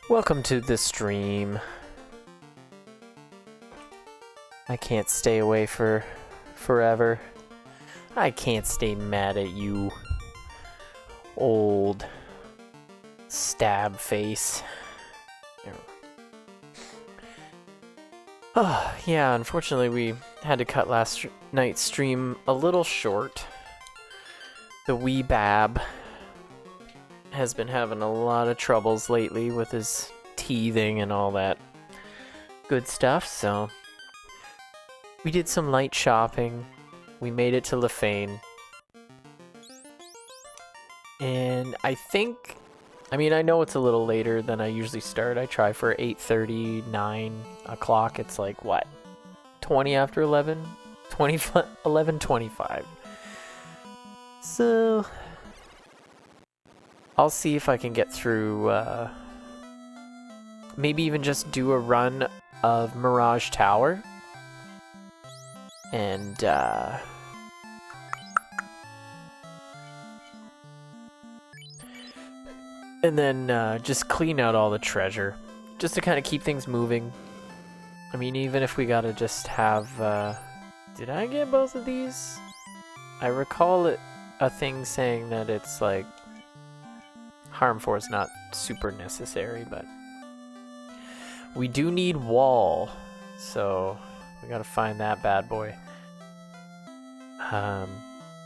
Welcome to the stream. I can't stay away for forever. I can't stay mad at you, old stab face. Oh, yeah, unfortunately we had to cut last night's stream a little short. The wee Bab has been having a lot of troubles lately with his teething and all that good stuff, so we did some light shopping. We made it to Lefane. And I know it's a little later than I usually start. I try for 8:30, 9 o'clock. It's like, what? 20 after 11? 11:25. So I'll see if I can get through, maybe even just do a run of Mirage Tower. And, then just clean out all the treasure, just to kind of keep things moving. I mean, even if we gotta just have, did I get both of these? I recall a thing saying that it's like, Harm 4 is not super necessary, but we do need wall, so we gotta find that bad boy.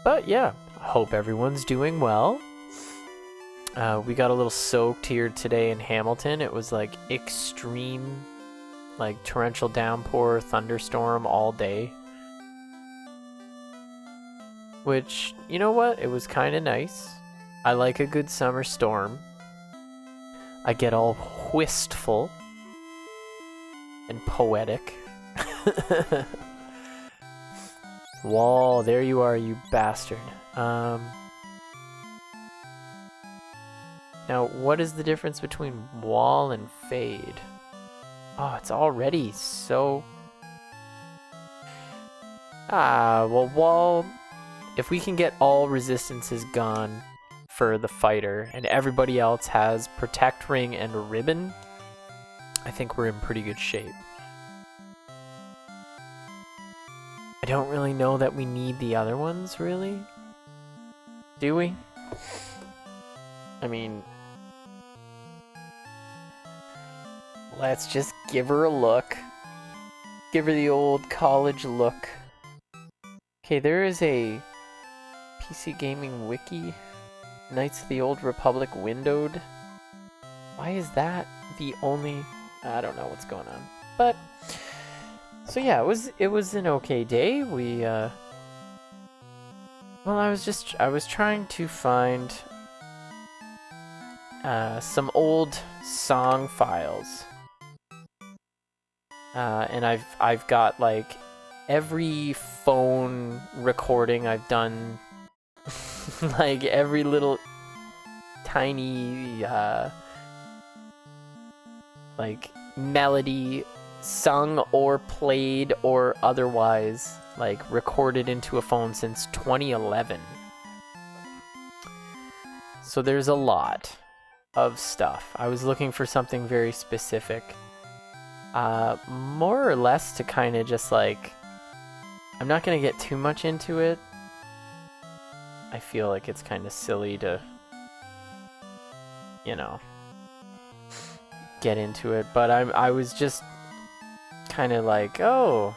But yeah, I hope everyone's doing well. We got a little soaked here today in Hamilton. It was like extreme, like torrential downpour, thunderstorm all day. Which, you know what? It was kind of nice. I like a good summer storm. I get all wistful and poetic. Wall, there you are, you bastard. Now, what is the difference between wall and fade? Oh, it's already so... well, wall... If we can get all resistances gone for the fighter, and everybody else has protect ring and ribbon, I think we're in pretty good shape. I don't really know that we need the other ones, really. Do we? I mean... Let's just give her a look. Give her the old college look. Okay, there is a PC Gaming Wiki. Knights of the Old Republic windowed. Why is that the only... I don't know what's going on. But... So yeah, it was an okay day. We, well, I was trying to find some old song files. And I've got like every phone recording I've done, like every little tiny like melody sung or played or otherwise like recorded into a phone since 2011. So there's a lot of stuff. I was looking for something very specific. More or less to kind of just like, I'm not going to get too much into it. I feel like it's kind of silly to, you know, get into it. But I was just kind of like, oh,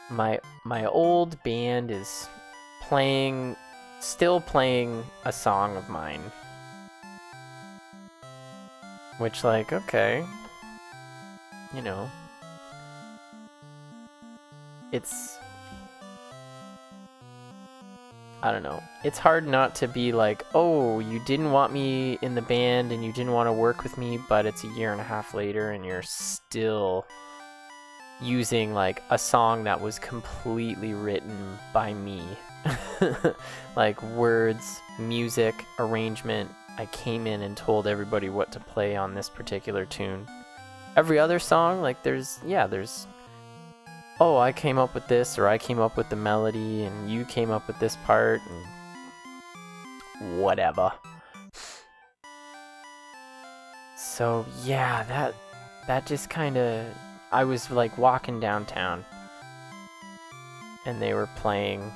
my old band is still playing a song of mine. Which, like, okay. You know, it's, I don't know, it's hard not to be like, oh, you didn't want me in the band and you didn't want to work with me, but it's a year and a half later and you're still using like a song that was completely written by me. Like words, music, arrangement. I came in and told everybody what to play on this particular tune. Every other song, like there's, oh, I came up with this, or I came up with the melody, and you came up with this part, and whatever. So yeah, that just kind of, I was like walking downtown and they were playing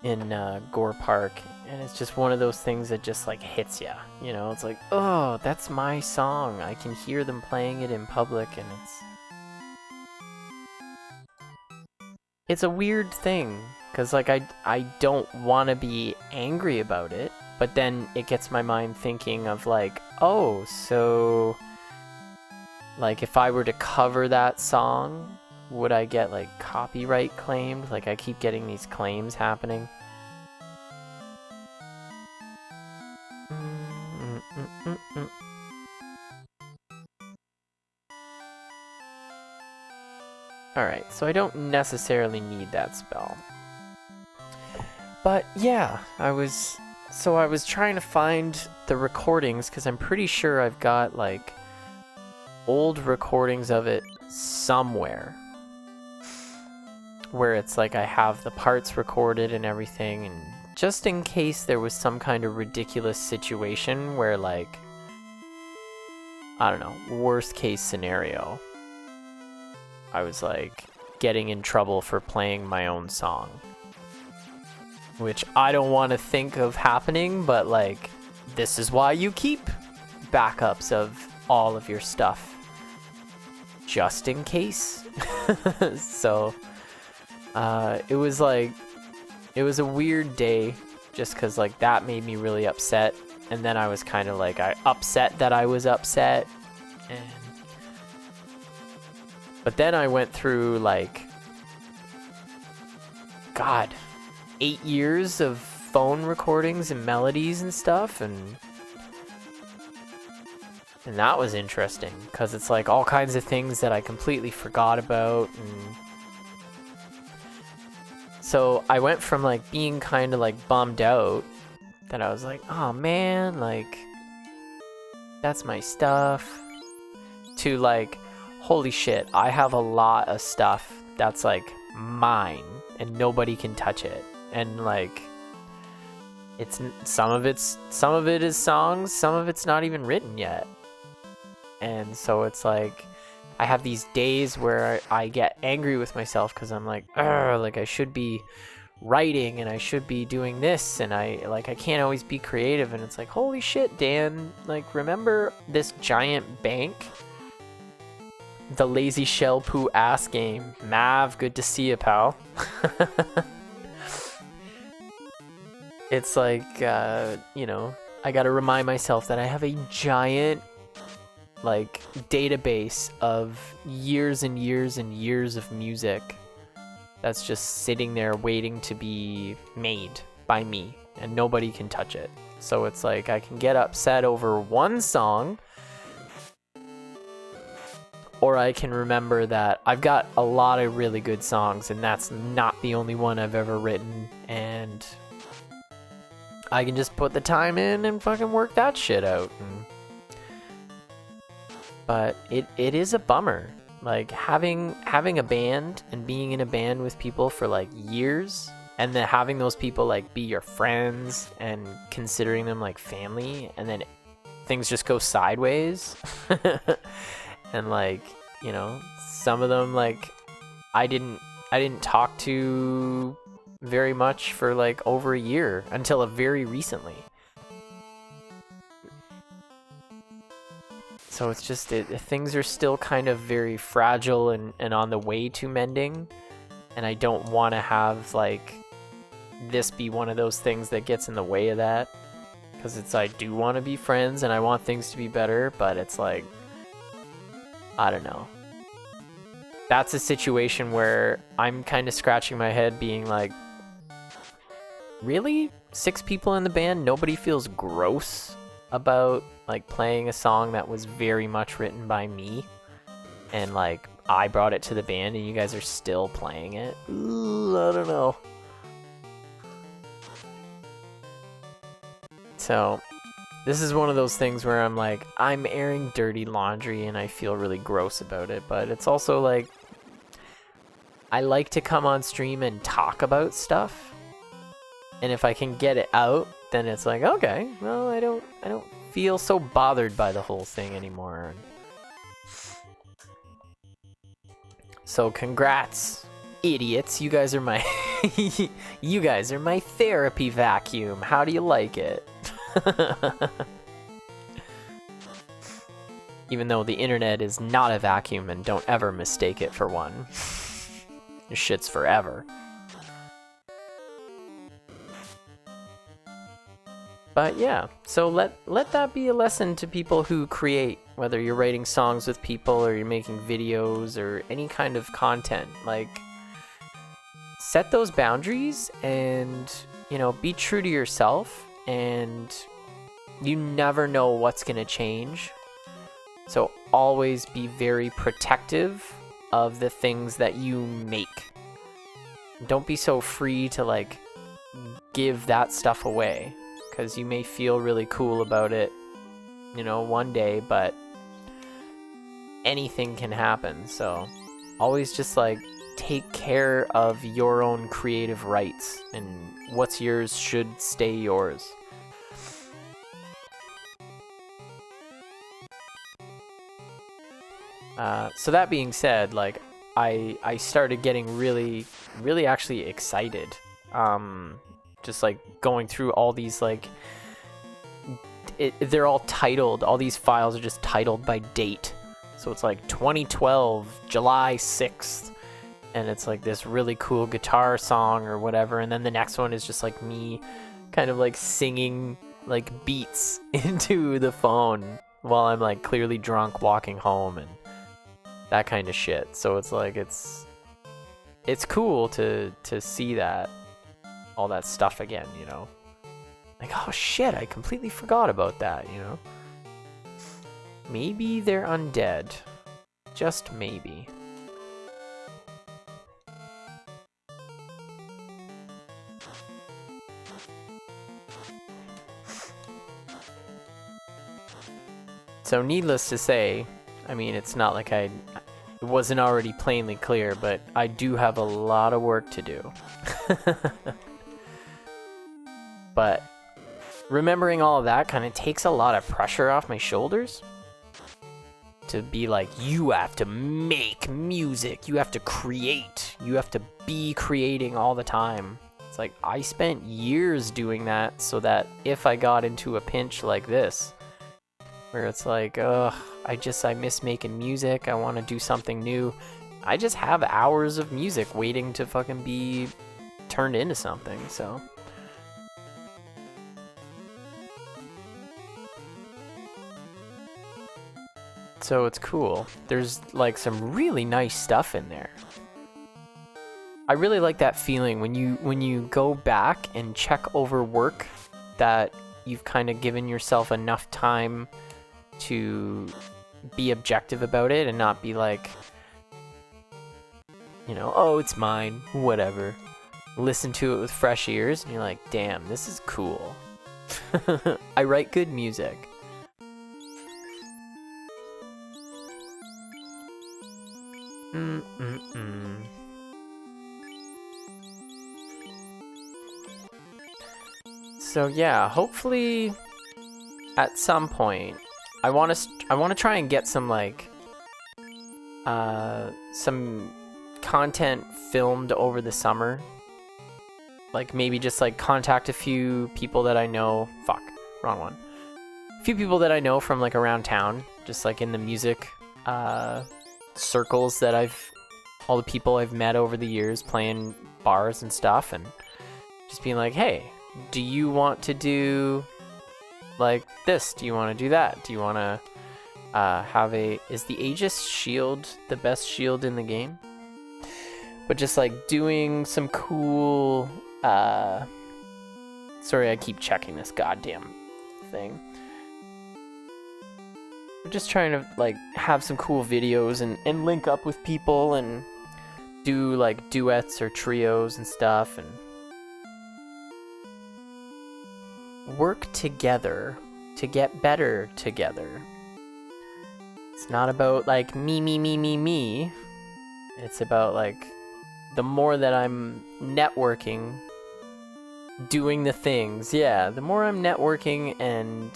in Gore Park, and it's just one of those things that just like hits ya, you know? It's like, oh, that's my song. I can hear them playing it in public, and it's a weird thing, because like I don't want to be angry about it, but then it gets my mind thinking of like, oh, so like if I were to cover that song, would I get like copyright claimed? Like I keep getting these claims happening. Alright, so I don't necessarily need that spell. But yeah, I was trying to find the recordings, because I'm pretty sure I've got like old recordings of it somewhere, where it's like I have the parts recorded and everything, and just in case there was some kind of ridiculous situation where, like, I don't know, worst case scenario, I was like getting in trouble for playing my own song, which I don't want to think of happening, but like, this is why you keep backups of all of your stuff, just in case. So it was a weird day, just because like that made me really upset, and then I was kind of like upset that I was upset, but then I went through like, God, 8 years of phone recordings and melodies and stuff, and that was interesting, because it's like all kinds of things that I completely forgot about. And so I went from like being kind of like bummed out that I was like, oh man, like that's my stuff, to like, holy shit, I have a lot of stuff that's like mine and nobody can touch it. And like, it's some of it is songs, some of it's not even written yet. And so it's like, I have these days where I get angry with myself, because I'm like, like I should be writing and I should be doing this, and I can't always be creative. And it's like, holy shit, Dan, like, remember this giant bank? The lazy shell poo ass game. Mav, good to see you, pal. It's like, you know, I gotta remind myself that I have a giant like database of years and years and years of music that's just sitting there waiting to be made by me, and nobody can touch it. So it's like I can get upset over one song, or I can remember that I've got a lot of really good songs, and that's not the only one I've ever written, and I can just put the time in and fucking work that shit out. But it is a bummer, like having a band and being in a band with people for like years, and then having those people like be your friends and considering them like family, and then things just go sideways. And like, you know, some of them like I didn't talk to very much for like over a year, until very recently. So it's just, things are still kind of very fragile and on the way to mending, and I don't want to have like this be one of those things that gets in the way of that, because I do want to be friends and I want things to be better, but it's like, I don't know. That's a situation where I'm kind of scratching my head being like, really? 6 people in the band, nobody feels gross about like playing a song that was very much written by me, and like I brought it to the band and you guys are still playing it? Ooh, I don't know. So this is one of those things where I'm like, I'm airing dirty laundry and I feel really gross about it, but it's also like, I like to come on stream and talk about stuff, And if I can get it out, then it's like, okay, well, I don't feel so bothered by the whole thing anymore. So congrats, idiots. You guys are my you guys are my therapy vacuum. How do you like it? Even though the internet is not a vacuum, and don't ever mistake it for one. Your shit's forever. But yeah, so let that be a lesson to people who create, whether you're writing songs with people or you're making videos or any kind of content. Like, set those boundaries and, you know, be true to yourself, and you never know what's going to change. So always be very protective of the things that you make. Don't be so free to, like, give that stuff away, because you may feel really cool about it, you know, one day, but anything can happen. So always just, like, take care of your own creative rights, and what's yours should stay yours. So that being said, like, I started getting really actually excited. Just like going through all these, like, they're all titled, all these files are just titled by date. So it's like 2012, July 6th. And it's like this really cool guitar song or whatever. And then the next one is just like me kind of like singing like beats into the phone while I'm like clearly drunk walking home and that kind of shit. So it's like, it's cool to see that, all that stuff again, you know? Like, oh shit, I completely forgot about that, you know? Maybe they're undead. Just maybe. So needless to say, I mean, it's not like it wasn't already plainly clear, but I do have a lot of work to do. But remembering all of that kind of takes a lot of pressure off my shoulders. To be like, you have to make music, you have to create, you have to be creating all the time. It's like, I spent years doing that so that if I got into a pinch like this, where it's like, ugh, I miss making music, I want to do something new, I just have hours of music waiting to fucking be turned into something, so. So it's cool. There's like some really nice stuff in there. I really like that feeling when you go back and check over work that you've kind of given yourself enough time to be objective about it and not be like, you know, oh, it's mine, whatever. Listen to it with fresh ears and you're like, damn, this is cool. I write good music. So yeah, hopefully at some point I want to try and get some like some content filmed over the summer. Like maybe just like contact a few people that I know. Fuck, wrong one. A few people that I know from like around town, just like in the music circles that all the people I've met over the years playing bars and stuff, and just being like, hey, do you want to do like this? Do you want to do that? Do you want to is the Aegis shield the best shield in the game? But just like doing some cool, sorry, I keep checking this goddamn thing. I'm just trying to like have some cool videos and link up with people and do like duets or trios and stuff and work together to get better together. It's not about like me. It's about like the more that I'm networking doing the things. Yeah, the more I'm networking and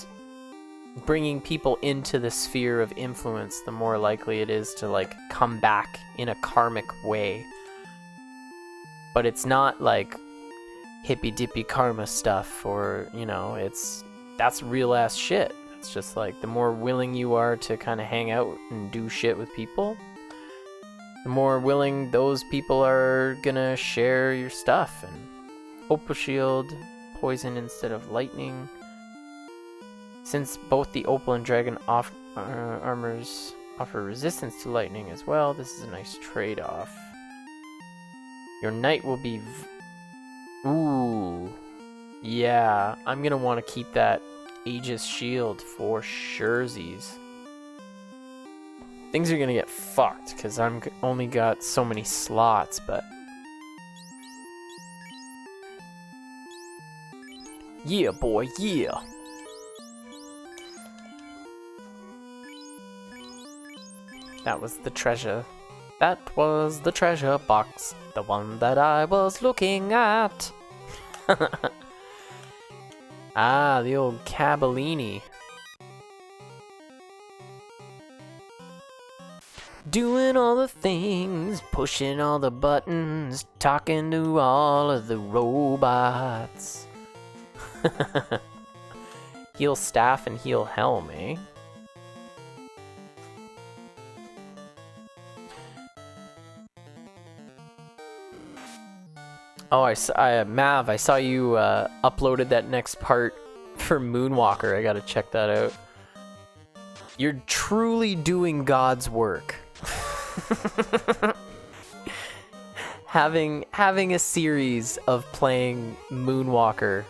bringing people into the sphere of influence, the more likely it is to like come back in a karmic way. But it's not like hippy dippy karma stuff, or that's real ass shit. It's just like the more willing you are to kind of hang out and do shit with people, the more willing those people are gonna share your stuff. And Opal Shield, poison instead of lightning. Since both the Opal and Dragon armors offer resistance to lightning as well, this is a nice trade-off. Your knight will be... Ooh. Yeah, I'm gonna want to keep that Aegis shield for surezies. Things are gonna get fucked, because I'm only got so many slots, but... Yeah, boy, yeah! That was the treasure. That was the treasure box. The one that I was looking at. Ah, the old Cabellini. Doing all the things, pushing all the buttons, talking to all of the robots. Heal staff and heal helm, eh? Oh, Mav, I saw you uploaded that next part for Moonwalker. I gotta check that out. You're truly doing God's work. having a series of playing Moonwalker.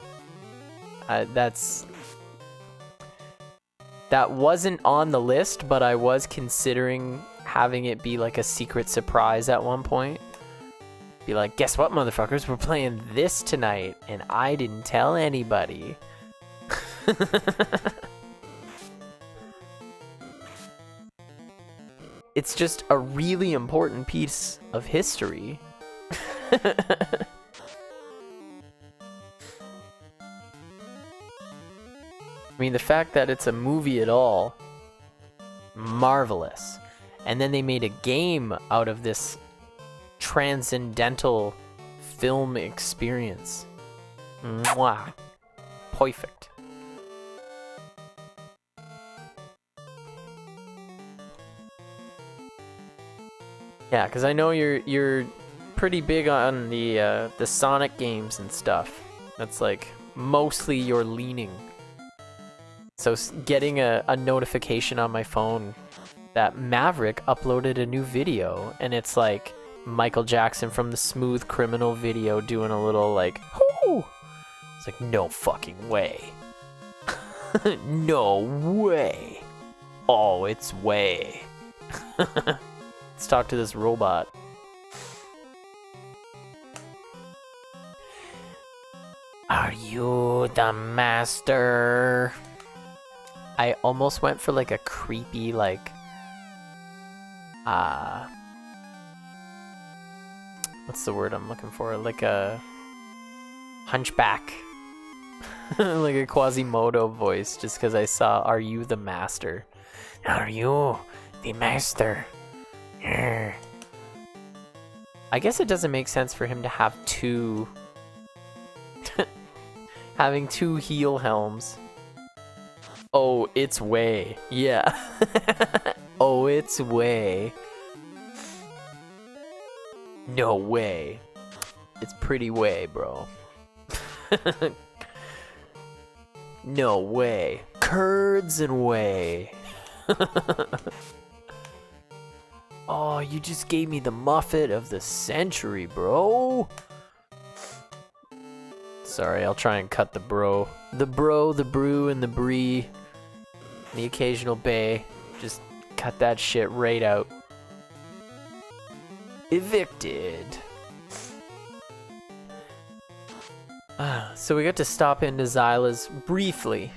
That wasn't on the list, but I was considering having it be like a secret surprise at one point. Be like, guess what, motherfuckers? We're playing this tonight, and I didn't tell anybody. It's just a really important piece of history. I mean, the fact that it's a movie at all, marvelous. And then they made a game out of this transcendental film experience. Mwah. Perfect. Yeah, because I know you're pretty big on the Sonic games and stuff. That's like mostly your leaning. So getting a notification on my phone that Maverick uploaded a new video, and it's like Michael Jackson from the Smooth Criminal video doing a little like, whoo! It's like, no fucking way. No way. Oh, it's way. Let's talk to this robot. Are you the master? I almost went for like a creepy, like, what's the word I'm looking for? Like a hunchback. Like a Quasimodo voice, just because I saw, are you the master? Are you the master? I guess it doesn't make sense for him to have two... having two heel helms. Oh, it's way. Yeah. Oh, it's way. No way. It's pretty way, bro. No way. Curds and whey. Oh, you just gave me the Muffet of the century, bro. Sorry, I'll try and cut the bro. The bro, the brew, and the brie. The occasional bay. Just cut that shit right out. Evicted. So we got to stop into Zyla's briefly.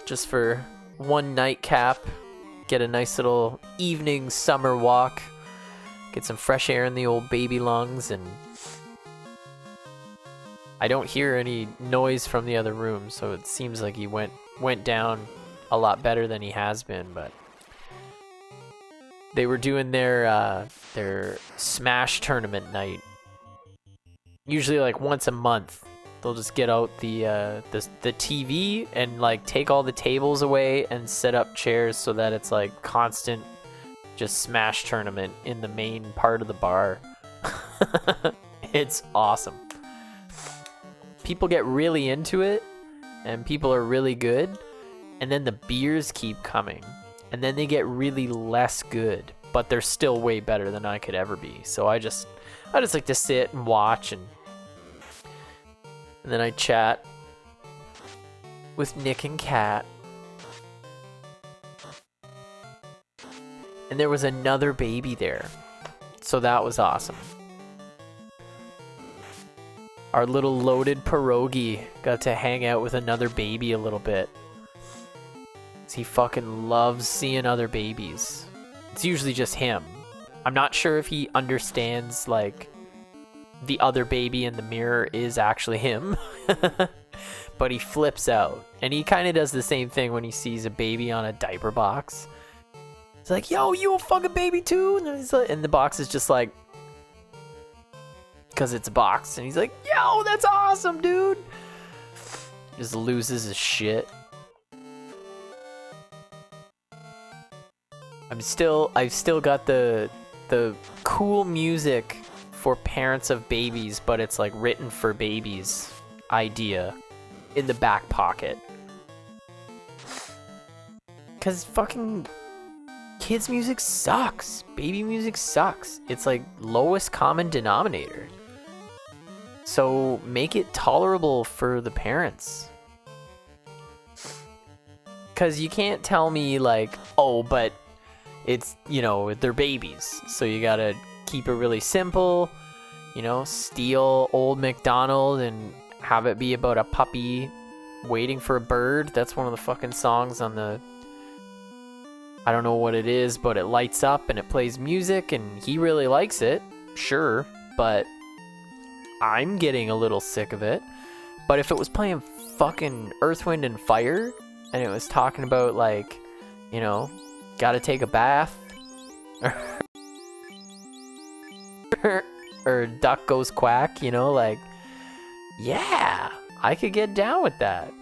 Just for one nightcap. Get a nice little evening summer walk. Get some fresh air in the old baby lungs and I don't hear any noise from the other room, so it seems like he went down a lot better than he has been. But they were doing their Smash tournament night. Usually like once a month, they'll just get out the TV and like take all the tables away and set up chairs so that it's like constant just Smash tournament in the main part of the bar. It's awesome. People get really into it and people are really good, and then the beers keep coming and then they get really less good, but they're still way better than I could ever be. So I just like to sit and watch, and then I chat with Nick and Kat. And there was another baby there, so that was awesome. Our little loaded pierogi got to hang out with another baby a little bit. He fucking loves seeing other babies. It's usually just him. I'm not sure if he understands, like, the other baby in the mirror is actually him. But he flips out. And he kind of does the same thing when he sees a baby on a diaper box. He's like, yo, you a fucking baby too? And the box is just like, because it's a box. And he's like, yo, that's awesome, dude. Just loses his shit. I've still got the cool music for parents of babies, but it's like written for babies idea in the back pocket. Cause fucking kids music sucks. Baby music sucks. It's like lowest common denominator. So make it tolerable for the parents. Cause you can't tell me like, oh, but it's, you know, they're babies, so you gotta keep it really simple, you know, steal Old MacDonald and have it be about a puppy waiting for a bird. That's one of the fucking songs on the, I don't know what it is, but it lights up and it plays music and he really likes it, sure, but I'm getting a little sick of it. But if it was playing fucking Earth, Wind and Fire and it was talking about like, you know, gotta take a bath or duck goes quack, you know, like, yeah, I could get down with that.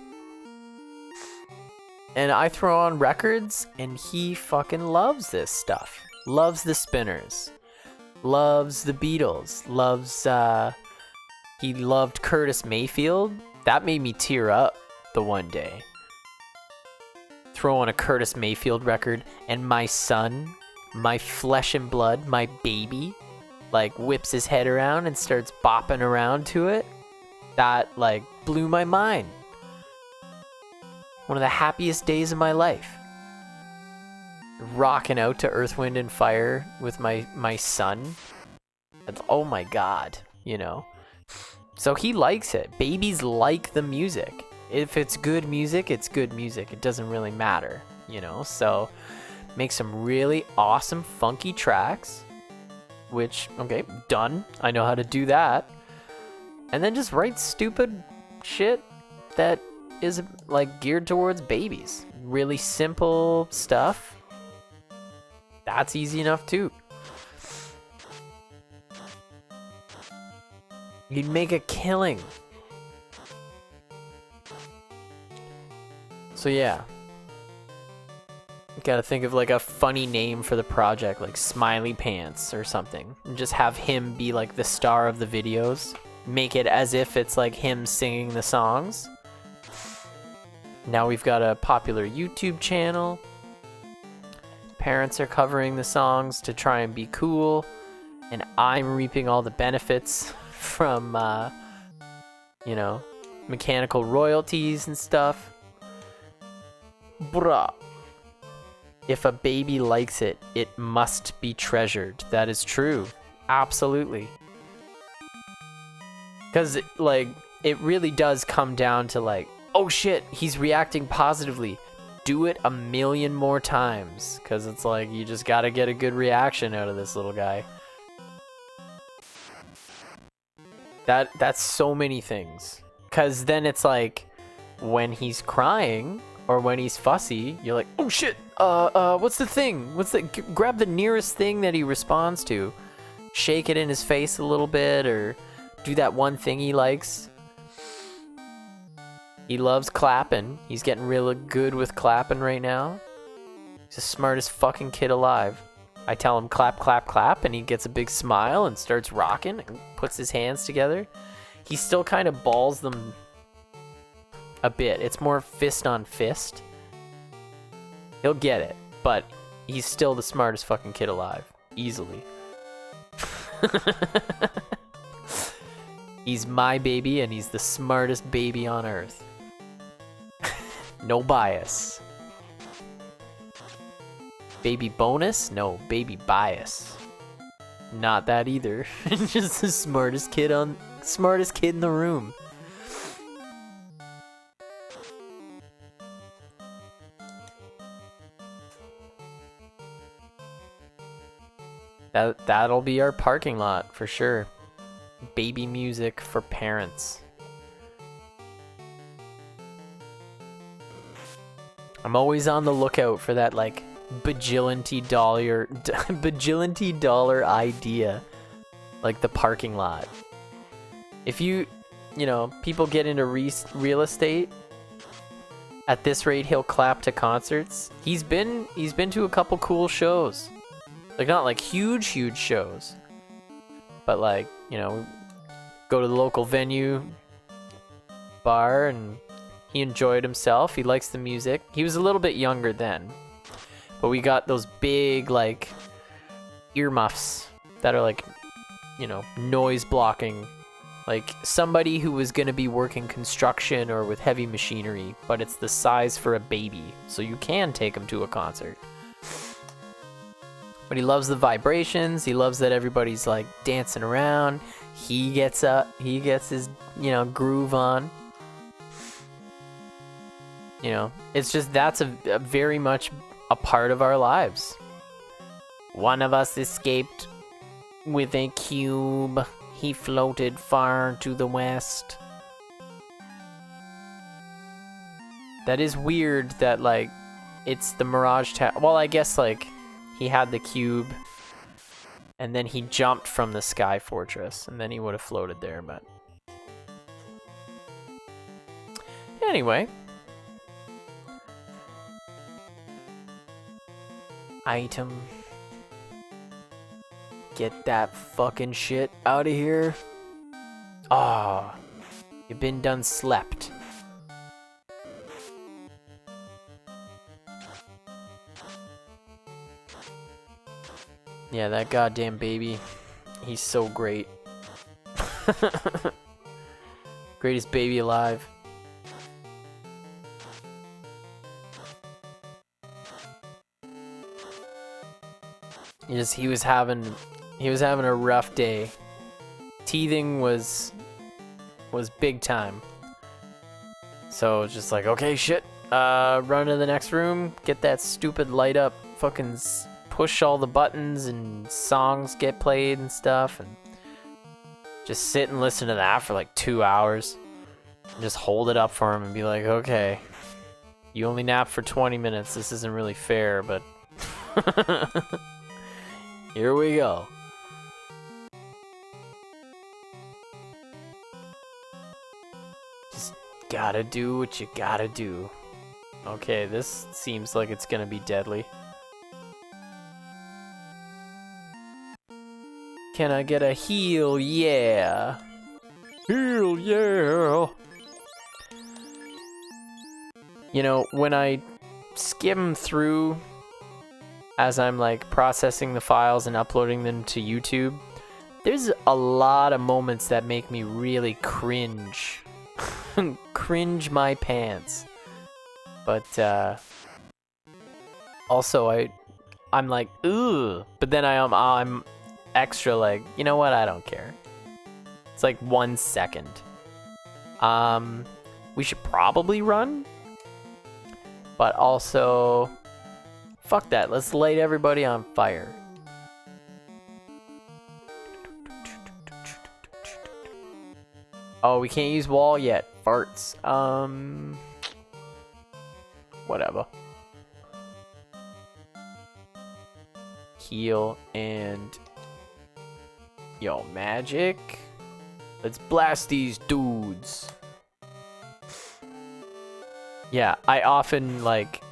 And I throw on records and he fucking loves this stuff. Loves the Spinners. Loves the Beatles. Loves, he loved Curtis Mayfield. That made me tear up the one day. Throw on a Curtis Mayfield record and my son, my flesh and blood, my baby, like whips his head around and starts bopping around to it. That like blew my mind. One of the happiest days of my life. Rocking out to Earth, Wind and Fire with my son. And, oh my God, you know. So he likes it. Babies like the music. If it's good music, it's good music. It doesn't really matter, you know? So make some really awesome, funky tracks, which, okay, done. I know how to do that. And then just write stupid shit that is like geared towards babies. Really simple stuff. That's easy enough too. You'd make a killing. So yeah, you gotta think of like a funny name for the project, like Smiley Pants or something, and just have him be like the star of the videos. Make it as if it's like him singing the songs. Now we've got a popular YouTube channel. Parents are covering the songs to try and be cool, and I'm reaping all the benefits from, you know, mechanical royalties and stuff. Bruh. If a baby likes it, it must be treasured. That is true. Absolutely. Because, like, it really does come down to, like, oh shit, he's reacting positively. Do it a million more times. Because it's like, you just gotta get a good reaction out of this little guy. That's so many things. Cause then it's like when he's crying or when he's fussy, you're like, oh shit, what's the thing? Grab the nearest thing that he responds to. Shake it in his face a little bit or do that one thing he likes. He loves clapping. He's getting really good with clapping right now. He's the smartest fucking kid alive. I tell him clap, clap, clap, and he gets a big smile and starts rocking and puts his hands together. He still kind of balls them a bit. It's more fist on fist. He'll get it, but he's still the smartest fucking kid alive. Easily. He's my baby, and he's the smartest baby on earth. No bias. Baby bonus? No, baby bias. Not that either. Just the smartest kid in the room. That'll be our parking lot for sure. Baby music for parents. I'm always on the lookout for that like bajillion dollar idea, like the parking lot. If you know, people get into real estate. At this rate, he'll clap to concerts. He's been to a couple cool shows, like not like huge shows, but like, you know, go to the local venue bar and he enjoyed himself. He likes the music. He was a little bit younger then. But we got those big, like, earmuffs that are, like, you know, noise blocking. Like, somebody who was going to be working construction or with heavy machinery, but it's the size for a baby, so you can take him to a concert. But he loves the vibrations. He loves that everybody's, like, dancing around. He gets up. He gets his, you know, groove on. You know, it's just that's a very much a part of our lives. One of us escaped with a cube. He floated far to the west. That is weird that, like, it's the Mirage Tower. Well, I guess, like, he had the cube and then he jumped from the Sky Fortress and then he would have floated there, but anyway. Item. Get that fucking shit out of here. Ah, you been done slept. Yeah, that goddamn baby. He's so great. Greatest baby alive. He was having a rough day. Teething was big time. So just like, okay, shit. Run to the next room, get that stupid light up, fucking push all the buttons and songs get played and stuff, and just sit and listen to that for like 2 hours. And just hold it up for him and be like, okay, you only nap for 20 minutes. This isn't really fair, but here we go. Just gotta do what you gotta do. Okay, this seems like it's gonna be deadly. Can I get a heal? Yeah. Heal, yeah. You know, when I skim through as I'm like processing the files and uploading them to YouTube, there's a lot of moments that make me really cringe. Cringe my pants. But also I'm like, ugh. But then I'm extra like, you know what? I don't care. It's like 1 second. We should probably run. But also, fuck that. Let's light everybody on fire. Oh, we can't use wall yet. Farts. Whatever. Heal and... Yo, magic. Let's blast these dudes. Yeah, I often, like...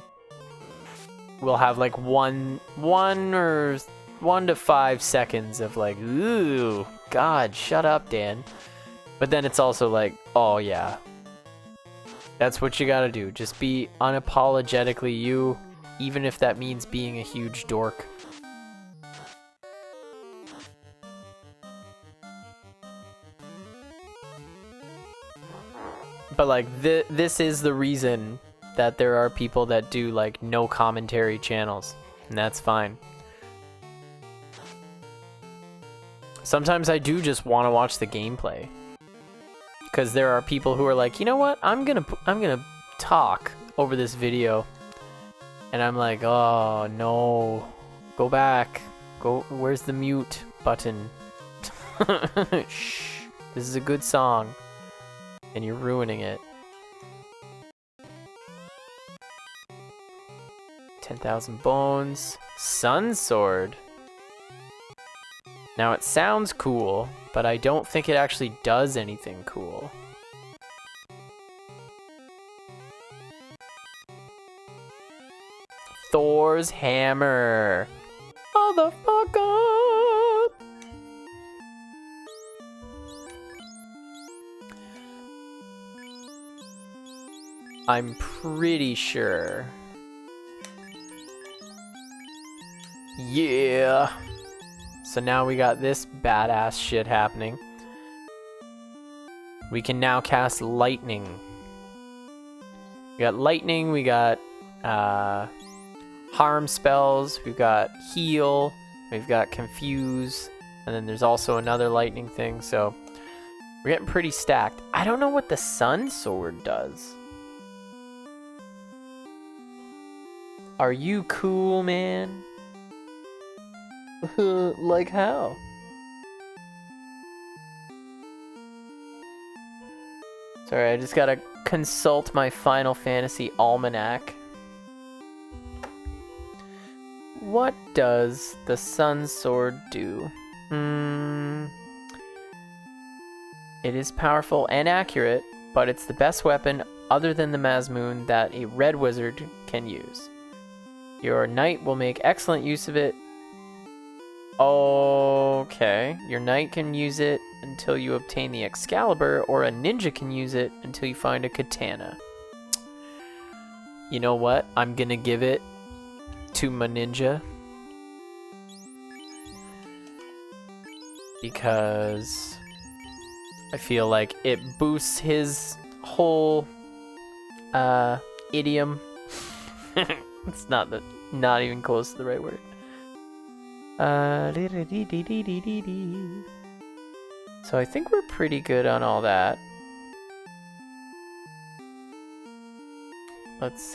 will have, like, one to 5 seconds of, like, ooh, God, shut up, Dan. But then it's also like, oh, yeah. That's what you gotta do. Just be unapologetically you, even if that means being a huge dork. But, like, this is the reason that there are people that do, like, no commentary channels. And that's fine. Sometimes I do just want to watch the gameplay. Because there are people who are like, you know what? I'm gonna talk over this video. And I'm like, oh, no. Go back. Go. Where's the mute button? Shh. This is a good song. And you're ruining it. 10,000 bones. Sun sword. Now it sounds cool, but I don't think it actually does anything cool. Thor's hammer. Motherfucker! I'm pretty sure. Yeah. So now we got this badass shit happening. We can now cast lightning. We got lightning, we got harm spells, we've got heal, we've got confuse, and then there's also another lightning thing, so we're getting pretty stacked. I don't know what the sun sword does. Are you cool, man? Like how? Sorry, I just gotta consult my Final Fantasy Almanac. What does the Sun Sword do? It is powerful and accurate, but it's the best weapon other than the Mazmoon that a red wizard can use. Your knight will make excellent use of it. Okay, your knight can use it until you obtain the Excalibur, or a ninja can use it until you find a katana. You know what? I'm gonna give it to my ninja. Because I feel like it boosts his whole idiom. It's not even close to the right word. So I think we're pretty good on all that. Let's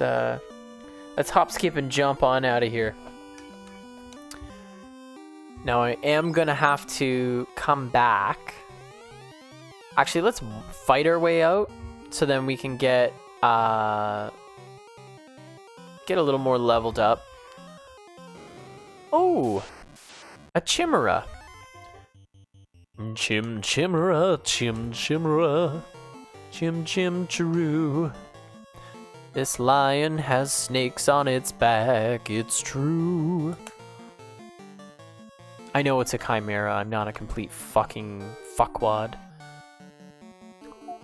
hop, skip, and jump on out of here. Now I am gonna have to come back. Actually, let's fight our way out so then we can get a little more leveled up. Oh, a chimera. Chim chimera, chim chimera, chim chim chiroo. This lion has snakes on its back, it's true. I know it's a chimera, I'm not a complete fucking fuckwad.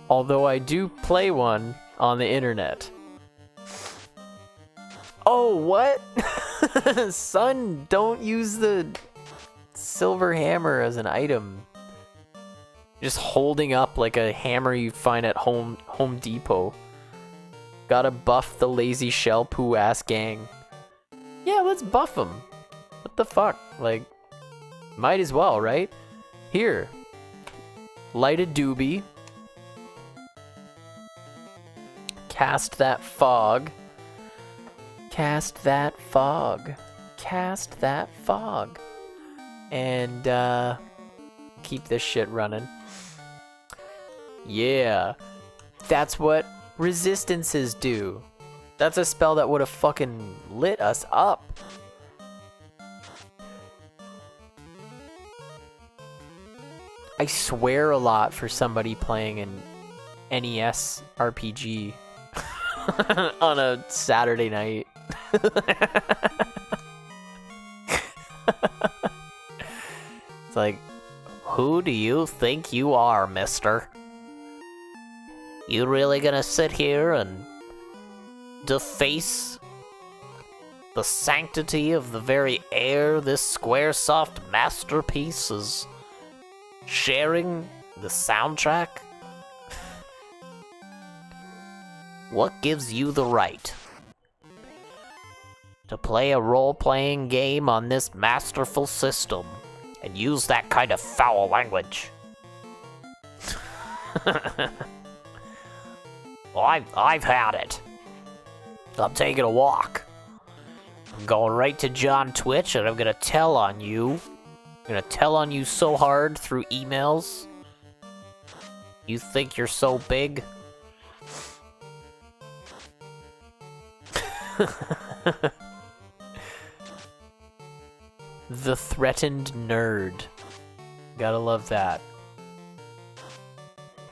Although I do play one on the internet. Oh, what? Son, don't use the silver hammer as an item. Just holding up like a hammer you find at Home Depot. Gotta buff the lazy shell poo ass gang. Yeah, let's buff them. What the fuck? Like, might as well, right? Here. Light a doobie. Cast that fog. Cast that fog. Cast that fog. And keep this shit running. Yeah. That's what resistances do. That's a spell that would have fucking lit us up. I swear a lot for somebody playing an NES RPG on a Saturday night. It's like, who do you think you are, mister? You really gonna sit here and deface the sanctity of the very air this Squaresoft masterpiece is sharing the soundtrack? What gives you the right to play a role-playing game on this masterful system and use that kind of foul language? Well, I've had it. I'm taking a walk. I'm going right to John Twitch and I'm gonna tell on you. I'm gonna tell on you so hard through emails. You think you're so big? The threatened nerd. Gotta love that.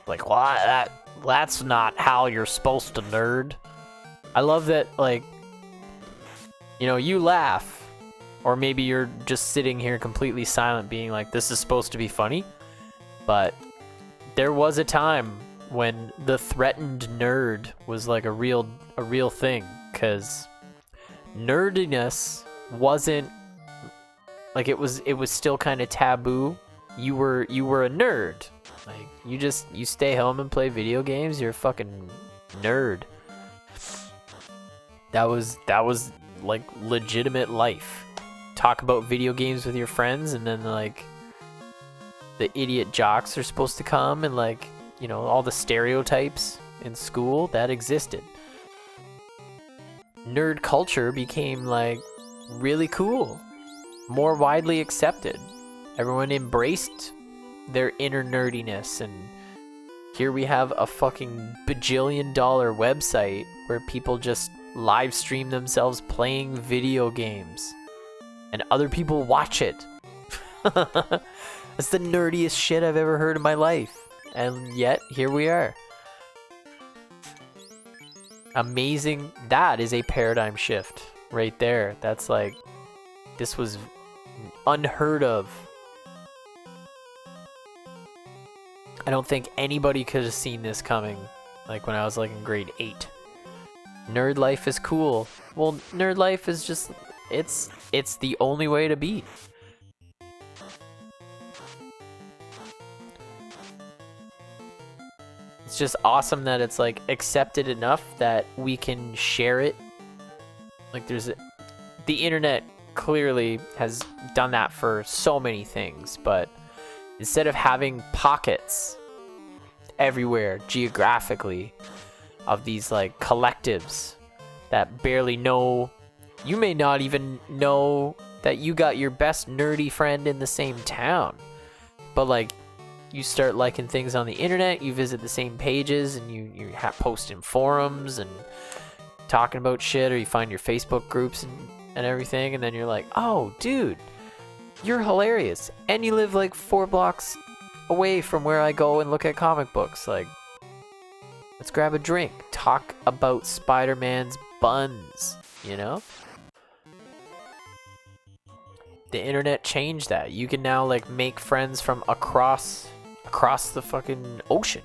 Like, what? That's not how you're supposed to nerd. I love that, like, you know, you laugh. Or maybe you're just sitting here completely silent being like, this is supposed to be funny. But there was a time when the threatened nerd was like a real thing. Because nerdiness wasn't, like, it was still kind of taboo. You were a nerd. Like, you stay home and play video games, you're a fucking nerd. That was like legitimate life. Talk about video games with your friends, and then like the idiot jocks are supposed to come, and like, you know, all the stereotypes in school that existed. Nerd culture became like really cool, more widely accepted. Everyone embraced their inner nerdiness, and here we have a fucking bajillion-dollar website where people just live stream themselves playing video games and other people watch it. That's the nerdiest shit I've ever heard in my life, and yet here we are. Amazing. That is a paradigm shift right there. That's like, this was unheard of. I don't think anybody could have seen this coming, like when I was like in grade 8. Nerd life is cool. Well, nerd life is just, it's the only way to be. It's just awesome that it's like accepted enough that we can share it. Like the internet clearly has done that for so many things, but instead of having pockets everywhere geographically of these like collectives that barely know, you may not even know that you got your best nerdy friend in the same town, but like you start liking things on the internet, you visit the same pages, and you post in forums and talking about shit, or you find your Facebook groups and everything, and then you're like, oh dude, you're hilarious, and you live like 4 blocks away from where I go and look at comic books. Like, let's grab a drink, talk about Spider-Man's buns, you know? The internet changed that. You can now like make friends from across the fucking ocean.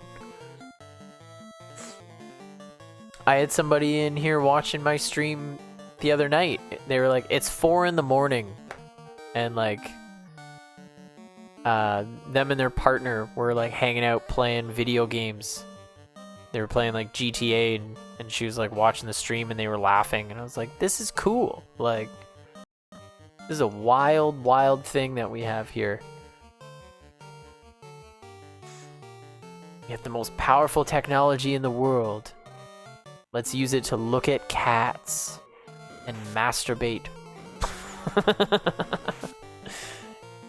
I had somebody in here watching my stream the other night. They were like, it's 4 a.m, and like them and their partner were like hanging out playing video games. They were playing like GTA, and she was like watching the stream, and they were laughing, and I was like, this is cool. Like, this is a wild thing that we have here. We have the most powerful technology in the world. Let's use it to look at cats and masturbate.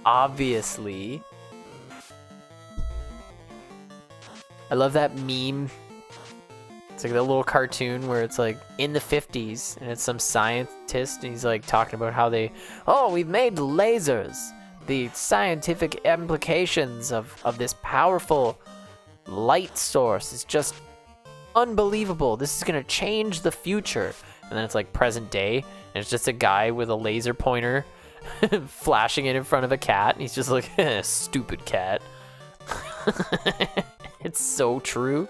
Obviously. I love that meme. It's like the little cartoon where it's like in the 50s and it's some scientist and he's like talking about how we've made lasers. The scientific implications of this powerful light source is just unbelievable. This is going to change the future. And then it's like present day and it's just a guy with a laser pointer flashing it in front of a cat. And he's just like, stupid cat. It's so true.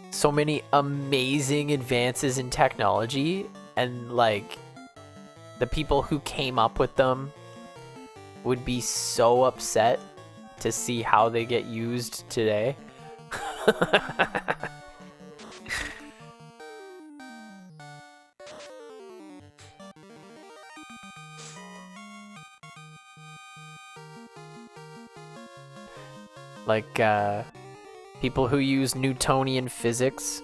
So many amazing advances in technology, and like the people who came up with them would be so upset to see how they get used today. Like people who use Newtonian physics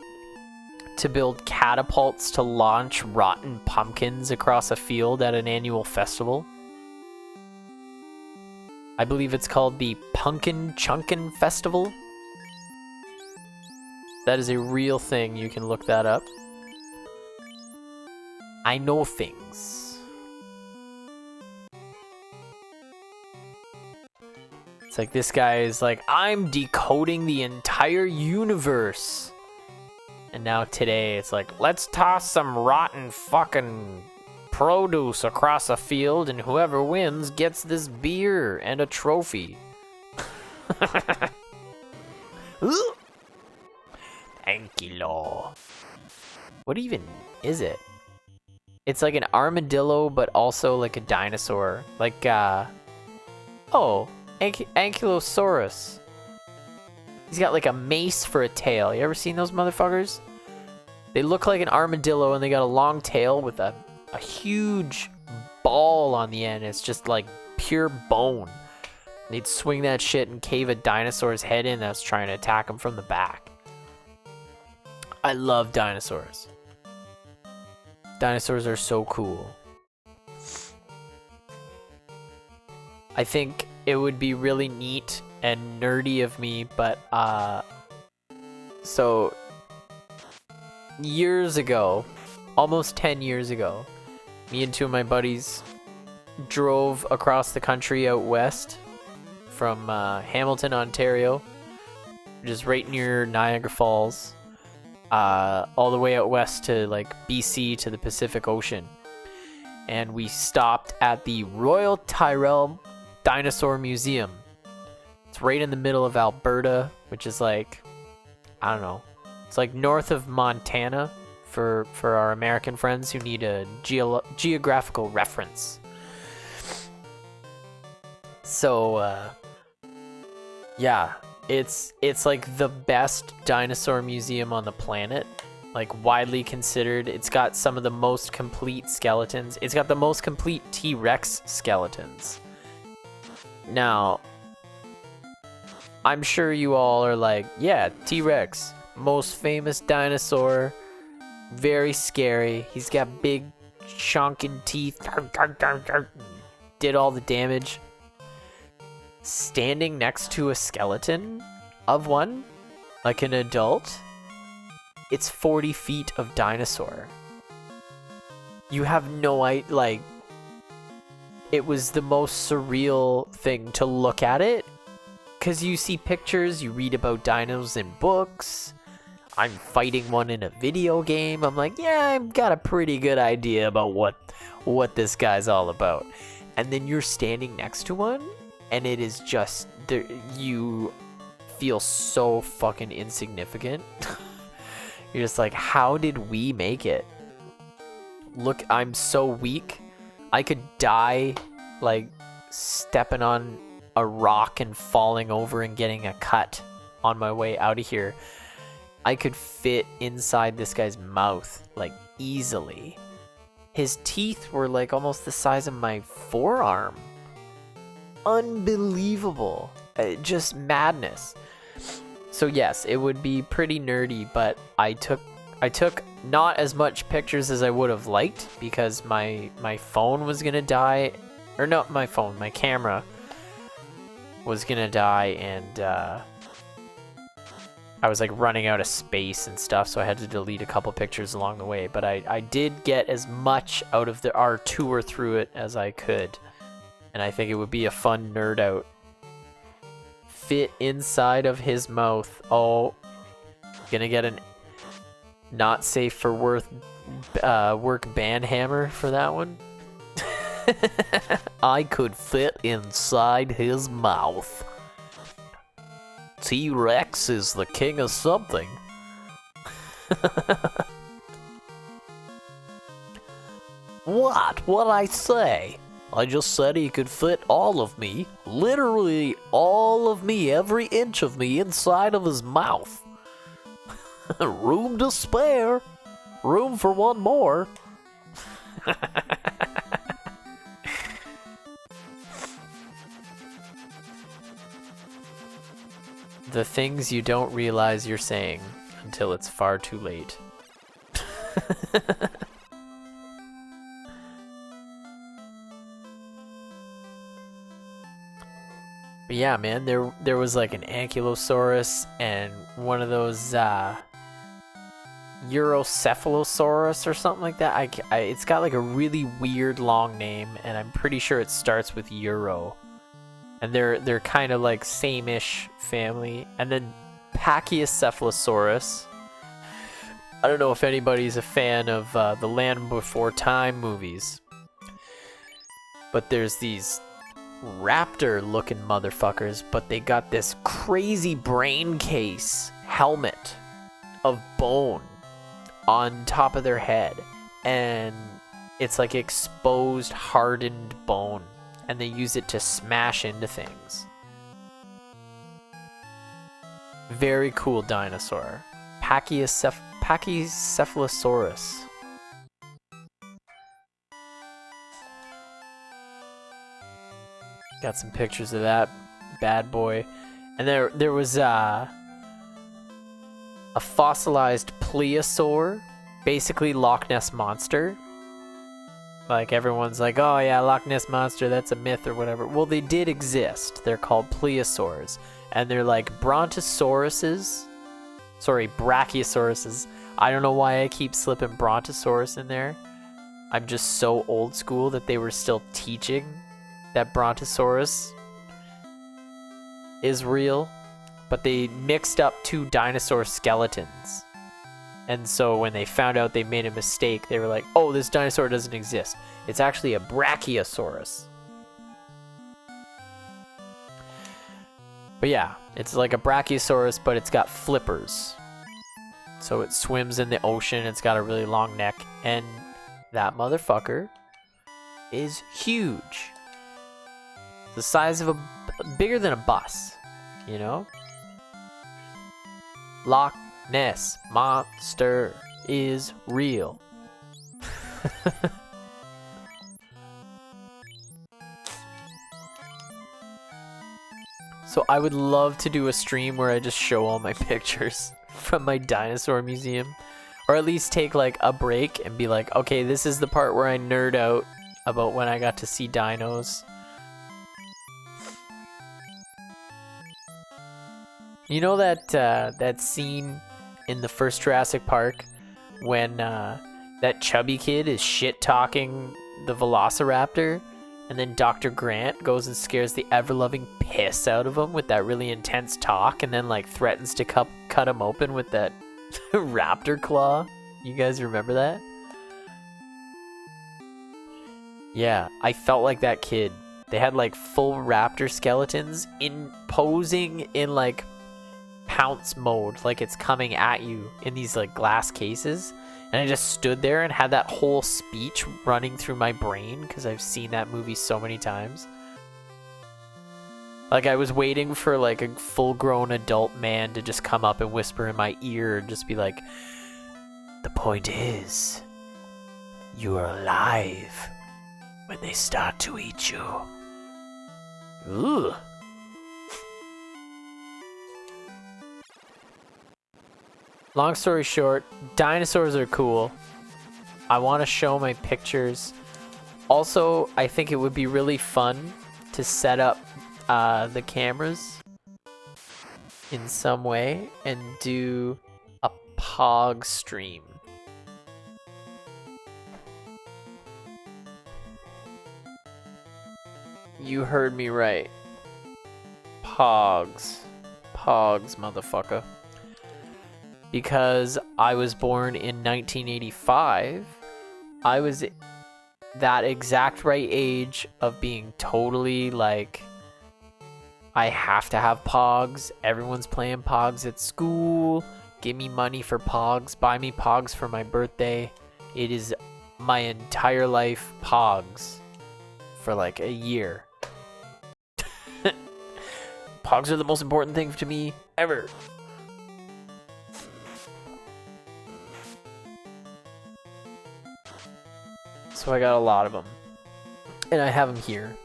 to build catapults to launch rotten pumpkins across a field at an annual festival. I believe it's called the Punkin Chunkin Festival. That is a real thing. You can look that up. I know things. It's like this guy is like, I'm decoding the entire universe. And now today it's like, let's toss some rotten fucking produce across a field and whoever wins gets this beer and a trophy. Ankylo. What even is it? It's like an armadillo, but also like a dinosaur. Like, Ankylosaurus. He's got like a mace for a tail. You ever seen those motherfuckers? They look like an armadillo and they got a long tail with a huge ball on the end. It's just like pure bone. They'd swing that shit and cave a dinosaur's head in that's trying to attack him from the back. I love dinosaurs. Dinosaurs are so cool. I think it would be really neat and nerdy of me, but so years ago, almost 10 years ago, me and two of my buddies drove across the country out west from Hamilton, Ontario, which is right near Niagara Falls, all the way out west to like BC to the Pacific Ocean. And we stopped at the Royal Tyrrell Dinosaur Museum. It's right in the middle of Alberta, which is like, I don't know, it's like north of Montana for our American friends who need a geographical reference. So yeah, it's like the best dinosaur museum on the planet, like widely considered. It's got some of the most complete skeletons. It's got the most complete T-Rex skeletons. Now, I'm sure you all are like, yeah, T-Rex, most famous dinosaur, very scary. He's got big chonking teeth, did all the damage. Standing next to a skeleton of one, like an adult, it's 40 feet of dinosaur. You have no idea, like, it was the most surreal thing to look at it, because you see pictures, you read about dinos in books. I'm fighting one in a video game. I'm like, yeah, I've got a pretty good idea about what this guy's all about. And then you're standing next to one, and it is just, you feel so fucking insignificant. You're just like, how did we make it? Look, I'm so weak. I could die, like, stepping on a rock and falling over and getting a cut on my way out of here. I could fit inside this guy's mouth, like, easily. His teeth were, like, almost the size of my forearm. Unbelievable. Just madness. So yes, it would be pretty nerdy, but I took not as much pictures as I would have liked, because my phone was gonna die, or not my phone, my camera was gonna die, and I was like running out of space and stuff, so I had to delete a couple pictures along the way. But I did get as much out of our tour through it as I could, and I think it would be a fun nerd out. Fit inside of his mouth. Oh, gonna get an not safe for work band hammer for that one. I could fit inside his mouth. T-Rex is the king of something. What'd I say? I just said he could fit all of me, literally all of me, every inch of me inside of his mouth. Room to spare. Room for one more. The things you don't realize you're saying until it's far too late. But yeah, man, there was like an ankylosaurus and one of those Eurocephalosaurus or something like that. It's got like a really weird long name, and I'm pretty sure it starts with Euro. And they're kind of like same-ish family. And then Pachycephalosaurus. I don't know if anybody's a fan of the Land Before Time movies, but there's these raptor-looking motherfuckers, but they got this crazy brain case helmet of bone on top of their head, and it's like exposed, hardened bone, and they use it to smash into things. Very cool dinosaur. Pachycephalosaurus. Got some pictures of that bad boy. And there was a fossilized plesiosaur, basically Loch Ness Monster. Like everyone's like, oh yeah, Loch Ness Monster, that's a myth or whatever. Well, they did exist. They're called plesiosaurs. And they're like brontosauruses. Sorry, brachiosauruses. I don't know why I keep slipping brontosaurus in there. I'm just so old school that they were still teaching that brontosaurus is real. But they mixed up two dinosaur skeletons. And so when they found out they made a mistake, they were like, oh, this dinosaur doesn't exist. It's actually a brachiosaurus. But yeah, it's like a brachiosaurus, but it's got flippers. So it swims in the ocean, it's got a really long neck, and that motherfucker is huge. The size of bigger than a bus, you know? Loch Ness Monster is real. So I would love to do a stream where I just show all my pictures from my dinosaur museum, or at least take like a break and be like, okay, this is the part where I nerd out about when I got to see dinos. You know that that scene in the first Jurassic Park when that chubby kid is shit-talking the Velociraptor, and then Dr. Grant goes and scares the ever-loving piss out of him with that really intense talk, and then like threatens to cut him open with that raptor claw? You guys remember that? Yeah, I felt like that kid. They had like full raptor skeletons posing in like pounce mode, like it's coming at you in these like glass cases, and I just stood there and had that whole speech running through my brain because I've seen that movie so many times. Like I was waiting for like a full-grown adult man to just come up and whisper in my ear and just be like, the point is, you are alive when they start to eat you. Ugh. Long story short, dinosaurs are cool. I want to show my pictures. Also, I think it would be really fun to set up the cameras in some way and do a Pog stream. You heard me right. Pogs. Pogs, motherfucker. Because I was born in 1985, I was that exact right age of being totally like, I have to have Pogs. Everyone's playing Pogs at school. Give me money for Pogs. Buy me Pogs for my birthday. It is my entire life Pogs for like a year. Pogs are the most important thing to me ever. So I got a lot of them. And I have them here.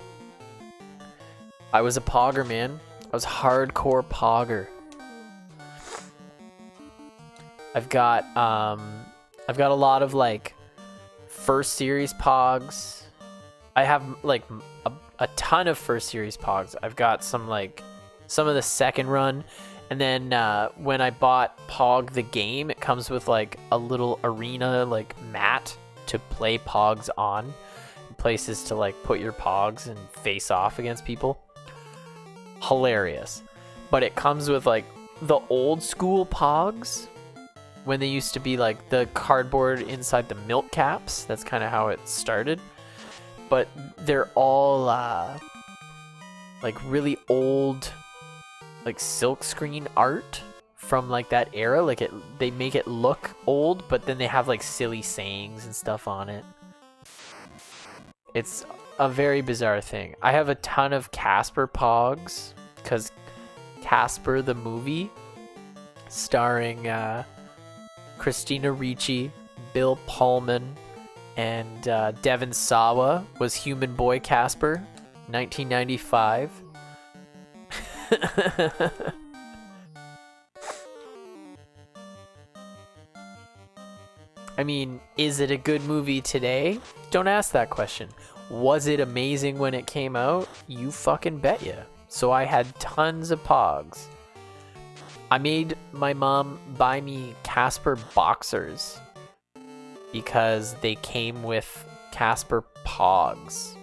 I was a Pogger, man. I was hardcore Pogger. I've got a lot of like first series Pogs. I have like a ton of first series Pogs. I've got some of the second run, and then when I bought Pog the game, it comes with like a little arena like mat to play Pogs on, places to like put your Pogs and face off against people. Hilarious. But it comes with like the old school Pogs when they used to be like the cardboard inside the milk caps. That's kind of how it started. But they're all like really old, like silk screen art from like that era. Like they make it look old, but then they have like silly sayings and stuff on it. It's a very bizarre thing. I have a ton of Casper Pogs because Casper the movie, starring Christina Ricci, Bill Pullman, and Devon Sawa, was Human Boy Casper, 1995. I mean, is it a good movie today? Don't ask that question. Was it amazing when it came out? You fucking bet ya. So I had tons of Pogs. I made my mom buy me Casper boxers because they came with Casper Pogs.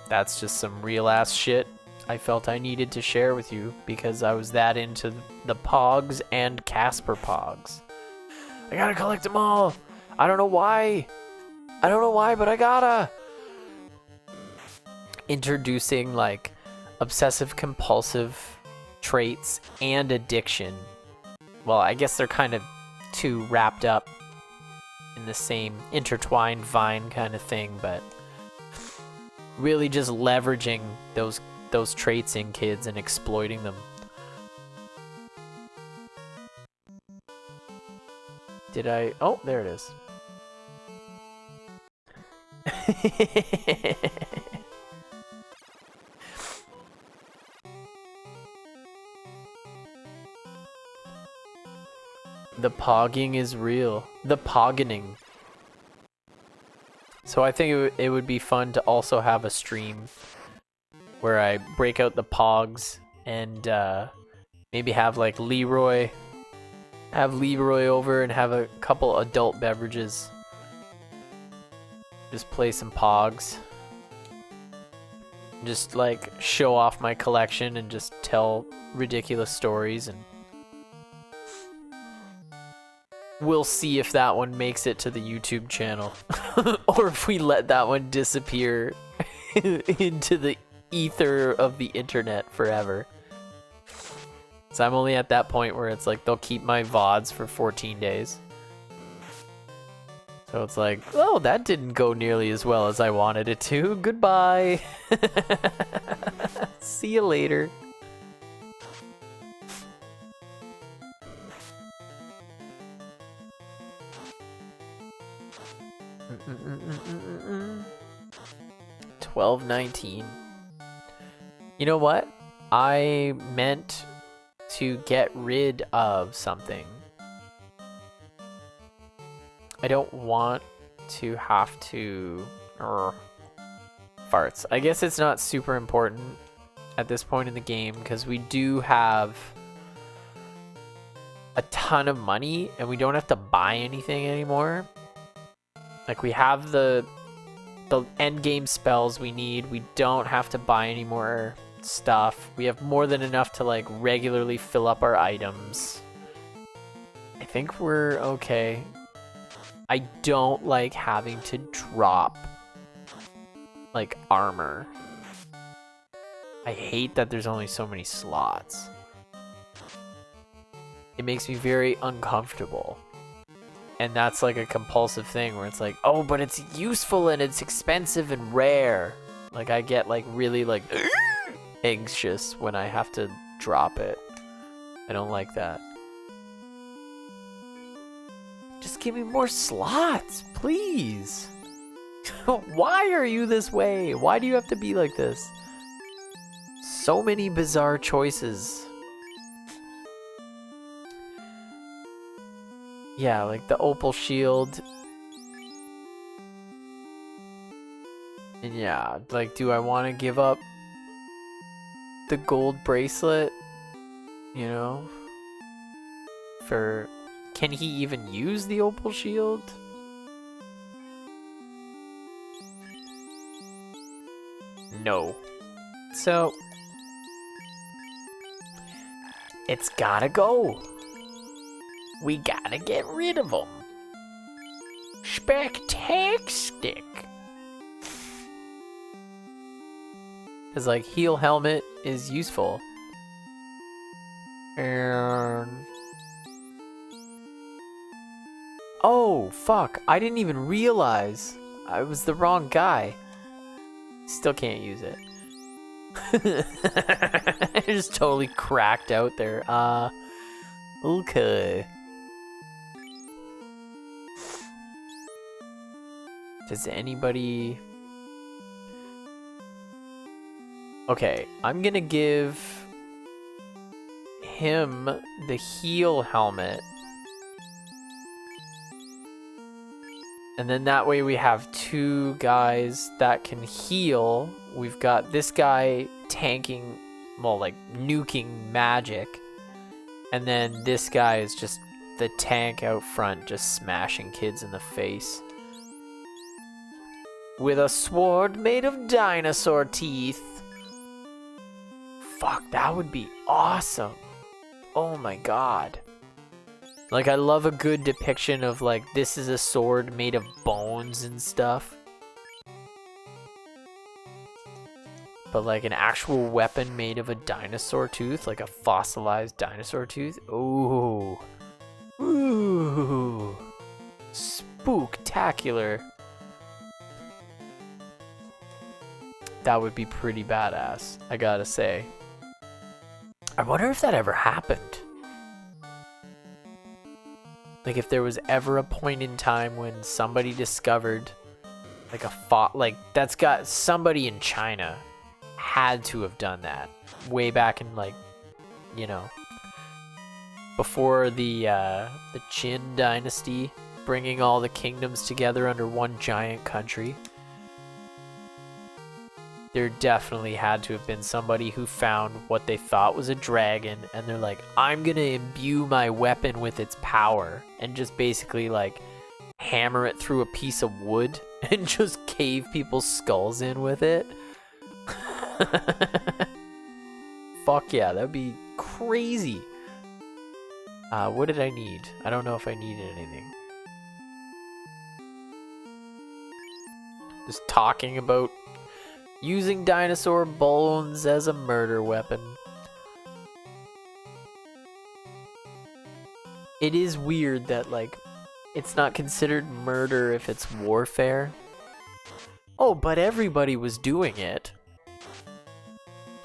That's just some real ass shit I felt I needed to share with you because I was that into the Pogs and Casper Pogs. I gotta collect them all. I don't know why, but I gotta. Introducing like obsessive compulsive traits and addiction. Well, I guess they're kind of two wrapped up in the same intertwined vine kind of thing, but really just leveraging those traits in kids and exploiting them. Did I? Oh, there it is. The pogging is real. The poggening. So I think it would be fun to also have a stream where I break out the Pogs and maybe have like Leroy over and have a couple adult beverages. Just play some Pogs. Just like show off my collection and just tell ridiculous stories, and we'll see if that one makes it to the YouTube channel or if we let that one disappear into the ether of the internet forever. So I'm only at that point where it's like they'll keep my VODs for 14 days. So it's like, oh, that didn't go nearly as well as I wanted it to. Goodbye. See you later. $12.19. You know what? I meant to get rid of something. I don't want to have to Farts. I guess it's not super important at this point in the game because we do have a ton of money and we don't have to buy anything anymore. Like, we have the end game spells we need. We don't have to buy any more stuff. We have more than enough to like regularly fill up our items. I think we're okay. I don't like having to drop like armor. I hate that there's only so many slots. It makes me very uncomfortable. And that's like a compulsive thing where it's like, oh, but it's useful and it's expensive and rare. Like, I get like really like anxious when I have to drop it. I don't like that. Just give me more slots, please. Why are you this way? Why do you have to be like this? So many bizarre choices. Yeah, like the opal shield. And yeah, like, do I want to give up the gold bracelet? You know? For... Can he even use the opal shield? No. So... it's gotta go. We gotta get rid of them. Spectac-stick. Cause like heal helmet is useful. And oh fuck, I didn't even realize I was the wrong guy. Still can't use it. I just totally cracked out there. Okay. Does anybody... Okay, I'm gonna give him the heal helmet. And then that way we have two guys that can heal. We've got this guy tanking, well, like nuking magic. And then this guy is just the tank out front, just smashing kids in the face. With a sword made of dinosaur teeth. Fuck, that would be awesome. Oh my god. Like, I love a good depiction of, like, this is a sword made of bones and stuff. But, like, an actual weapon made of a dinosaur tooth, like a fossilized dinosaur tooth. Ooh. Ooh. Spooktacular. That would be pretty badass, I gotta say. I wonder if that ever happened. Like, if there was ever a point in time when somebody discovered, like, like, that's got somebody in China had to have done that way back in, like, you know, before the Qin dynasty, bringing all the kingdoms together under one giant country. There definitely had to have been somebody who found what they thought was a dragon, and they're like, I'm gonna imbue my weapon with its power, and just basically, like, hammer it through a piece of wood, and just cave people's skulls in with it. Fuck yeah, that'd be crazy. What did I need? I don't know if I needed anything. Just talking about using dinosaur bones as a murder weapon. It is weird that, like, it's not considered murder if it's warfare. Oh, but everybody was doing it.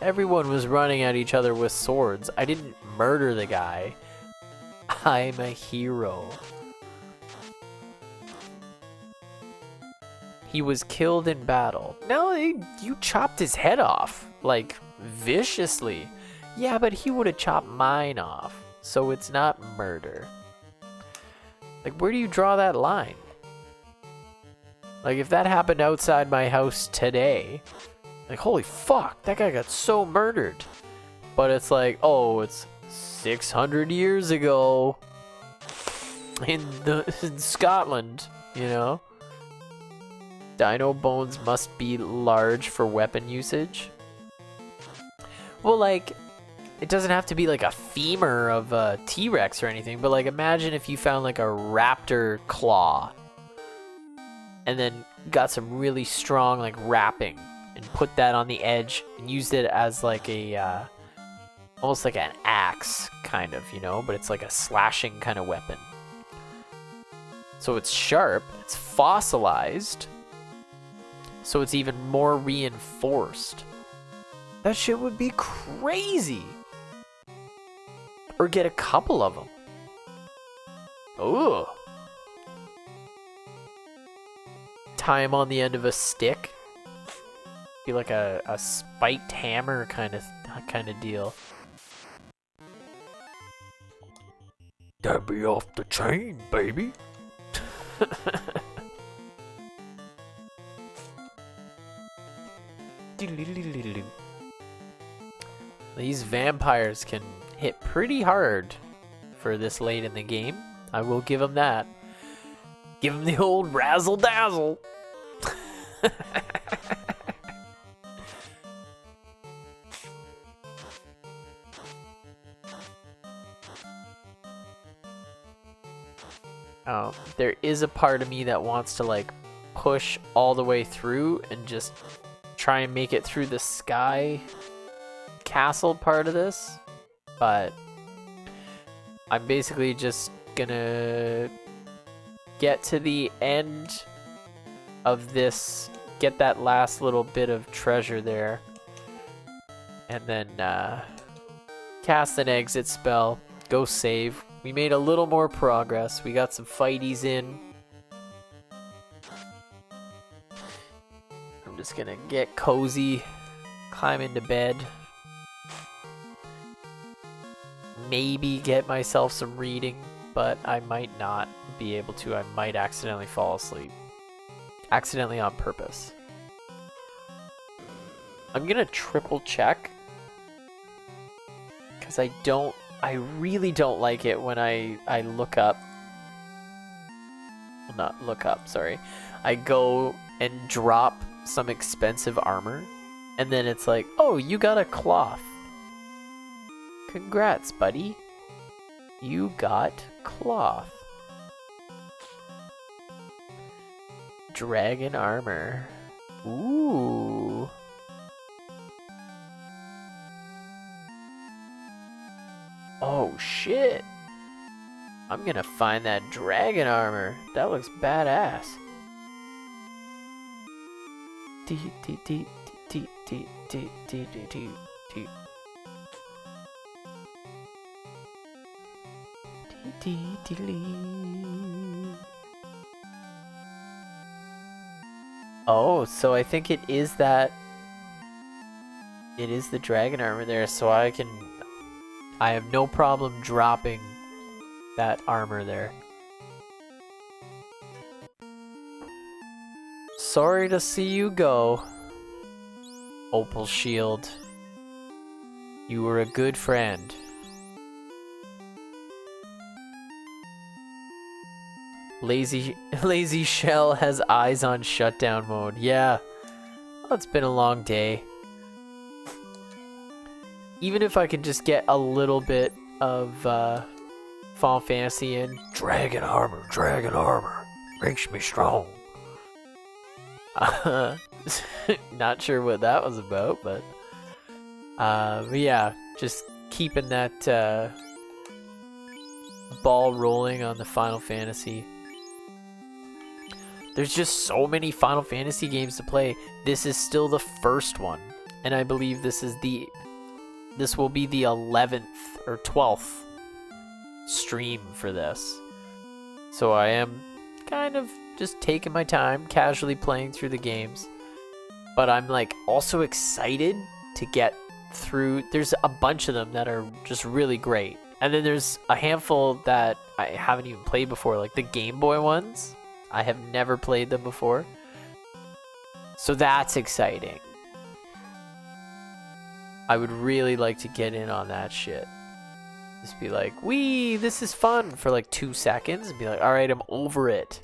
Everyone was running at each other with swords. I didn't murder the guy. I'm a hero. He was killed in battle. No, you chopped his head off, like, viciously. Yeah, but he would have chopped mine off, so it's not murder. Like, where do you draw that line? Like, if that happened outside my house today, like, holy fuck, that guy got so murdered. But it's like, oh, it's 600 years ago in Scotland, you know? Dino bones must be large for weapon usage. Well, like, it doesn't have to be like a femur of a T-Rex or anything, but like, imagine if you found like a raptor claw and then got some really strong like wrapping and put that on the edge and used it as like a almost like an axe kind of, you know, but it's like a slashing kind of weapon. So it's sharp, it's fossilized, so it's even more reinforced. That shit would be crazy. Or get a couple of them. Ooh. Tie them on the end of a stick. Be like a spiked hammer kind of deal. That'd be off the chain, baby. These vampires can hit pretty hard for this late in the game. I will give them that. Give them the old razzle dazzle. There is a part of me that wants to like push all the way through and just try and make it through the sky castle part of this, but I'm basically just gonna get to the end of this, get that last little bit of treasure there, and then cast an exit spell, go save. We made a little more progress. We got some fighties in. I'm just gonna get cozy, climb into bed, maybe get myself some reading, but I might not be able to. I might accidentally fall asleep. Accidentally on purpose. I'm gonna triple check, because I really don't like it when I look up. Well, not look up, sorry. I go and drop some expensive armor, and then it's like, oh, you got a cloth. Congrats, buddy. You got cloth. Dragon armor. Ooh. Oh shit. I'm gonna find that dragon armor. That looks badass. Oh, so I think it is that. It is the dragon armor there, so I have no problem dropping that armor there. Sorry to see you go, Opal Shield. You were a good friend. Lazy Shell has eyes on shutdown mode. Yeah, well, it's been a long day. Even if I could just get a little bit of Final Fantasy in. Dragon armor makes me strong. Not sure what that was about, but yeah, just keeping that ball rolling on the Final Fantasy. There's just so many Final Fantasy games to play. This is still the first one, and I believe this will be the 11th or 12th stream for this. So I am kind of just taking my time, casually playing through the games. But I'm like also excited to get through. There's a bunch of them that are just really great. And then there's a handful that I haven't even played before, like the Game Boy ones. I have never played them before. So that's exciting. I would really like to get in on that shit. Just be like, wee, this is fun for like 2 seconds. And be like, all right, I'm over it.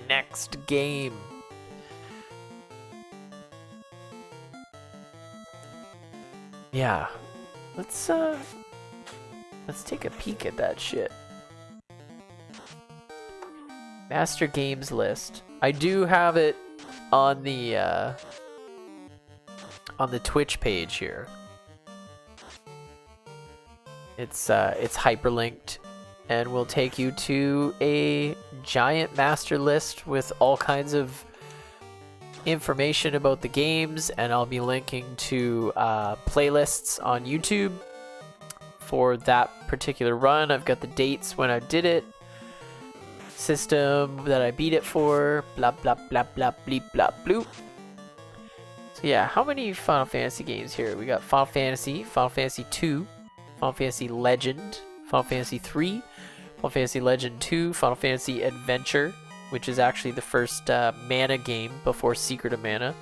Next game. Yeah. Let's take a peek at that shit. Master games list. I do have it on the Twitch page here. It's hyperlinked and will take you to a giant master list with all kinds of information about the games, and I'll be linking to playlists on YouTube for that particular run. I've got the dates when I did it, system that I beat it for, blah blah blah blah bleep blah bloop. So yeah, how many Final Fantasy games here? We got Final Fantasy, Final Fantasy 2, Final Fantasy Legend, Final Fantasy 3, Final Fantasy Legend 2, Final Fantasy Adventure, which is actually the first Mana game before Secret of Mana,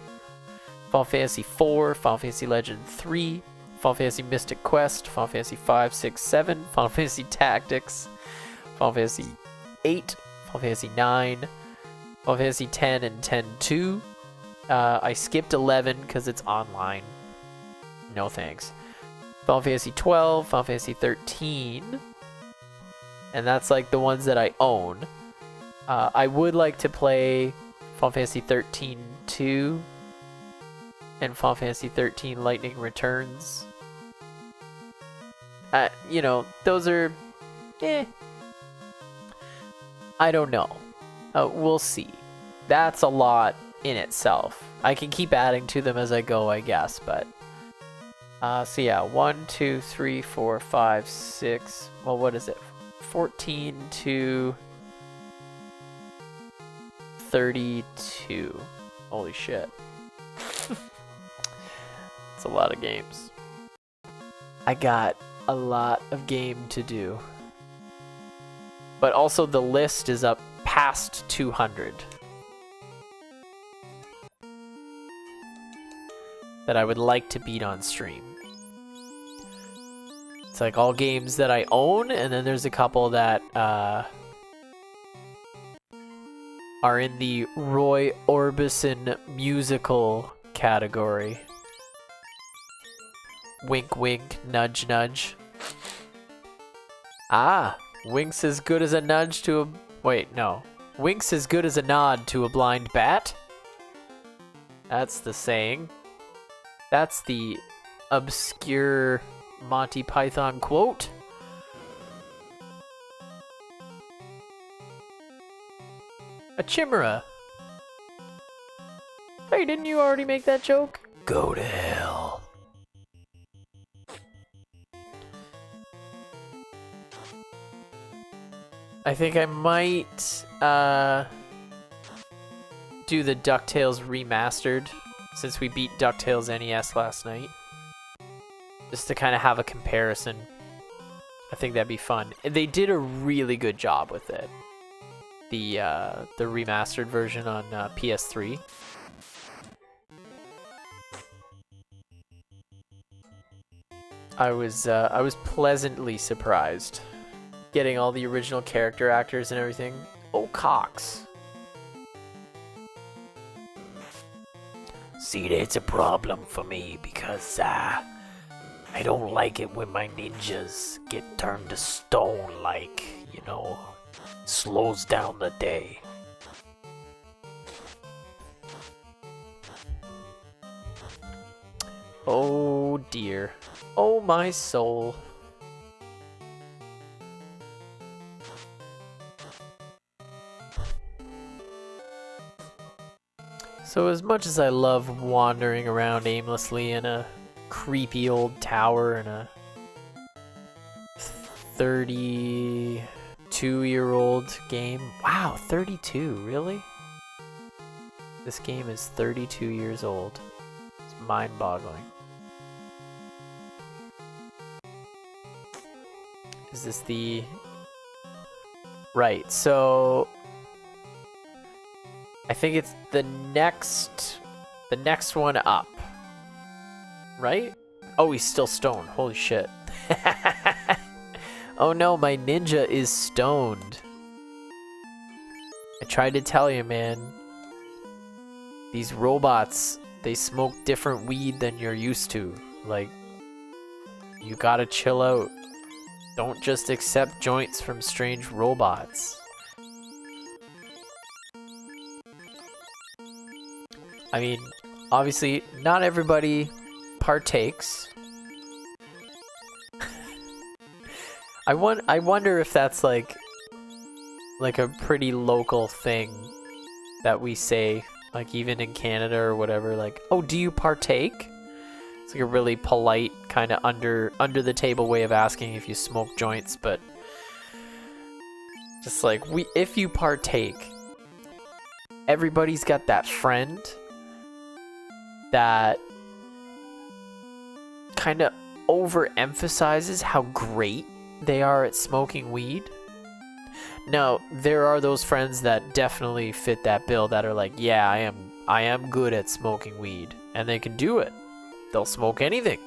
Final Fantasy 4, Final Fantasy Legend 3, Final Fantasy Mystic Quest, Final Fantasy 5, 6, 7, Final Fantasy Tactics, Final Fantasy 8, Final Fantasy 9, Final Fantasy 10 and 10-2. I skipped 11 because it's online. No thanks. Final Fantasy 12, Final Fantasy 13. And that's like the ones that I own. I would like to play Final Fantasy 13-2 and Final Fantasy 13 Lightning Returns. You know, those are... I don't know. We'll see. That's a lot in itself. I can keep adding to them as I go, I guess, but... so yeah, 1, 2, 3, 4, 5, 6... Well, what is it? 14 to... 32. Holy shit. It's a lot of games. I got a lot of game to do. But also the list is up past 200. That I would like to beat on stream. It's like all games that I own, and then there's a couple that are in the Roy Orbison musical category. Wink wink, nudge nudge. Ah, wink's as good as a nudge to a... Wait, no. Wink's as good as a nod to a blind bat? That's the saying. That's the obscure Monty Python quote. A chimera. Hey, didn't you already make that joke? Go to hell. I think I might do the DuckTales remastered, since we beat DuckTales NES last night. Just to kind of have a comparison. I think that'd be fun. They did a really good job with it. The remastered version on PS3. I was pleasantly surprised. Getting all the original character actors and everything. Oh, Cox. See, it's a problem for me because I don't like it when my ninjas get turned to stone, like, you know, slows down the day. Oh dear. Oh my soul. So as much as I love wandering around aimlessly in a creepy old tower in a 32-year-old game. Wow, 32, really? This game is 32 years old. It's mind-boggling. Is this the... Right, so... I think it's the next one up. Right? Oh, he's still stoned. Holy shit. Oh no, my ninja is stoned. I tried to tell you, man. These robots, they smoke different weed than you're used to. Like, you gotta chill out. Don't just accept joints from strange robots. I mean, obviously, not everybody partakes. I wonder if that's like a pretty local thing that we say, like even in Canada or whatever, like, oh, do you partake? It's like a really polite kind of under the table way of asking if you smoke joints, but just like, if you partake, everybody's got that friend that kind of overemphasizes how great they are at smoking weed. Now, there are those friends that definitely fit that bill that are like, yeah, I am good at smoking weed, and they can do it. They'll smoke anything,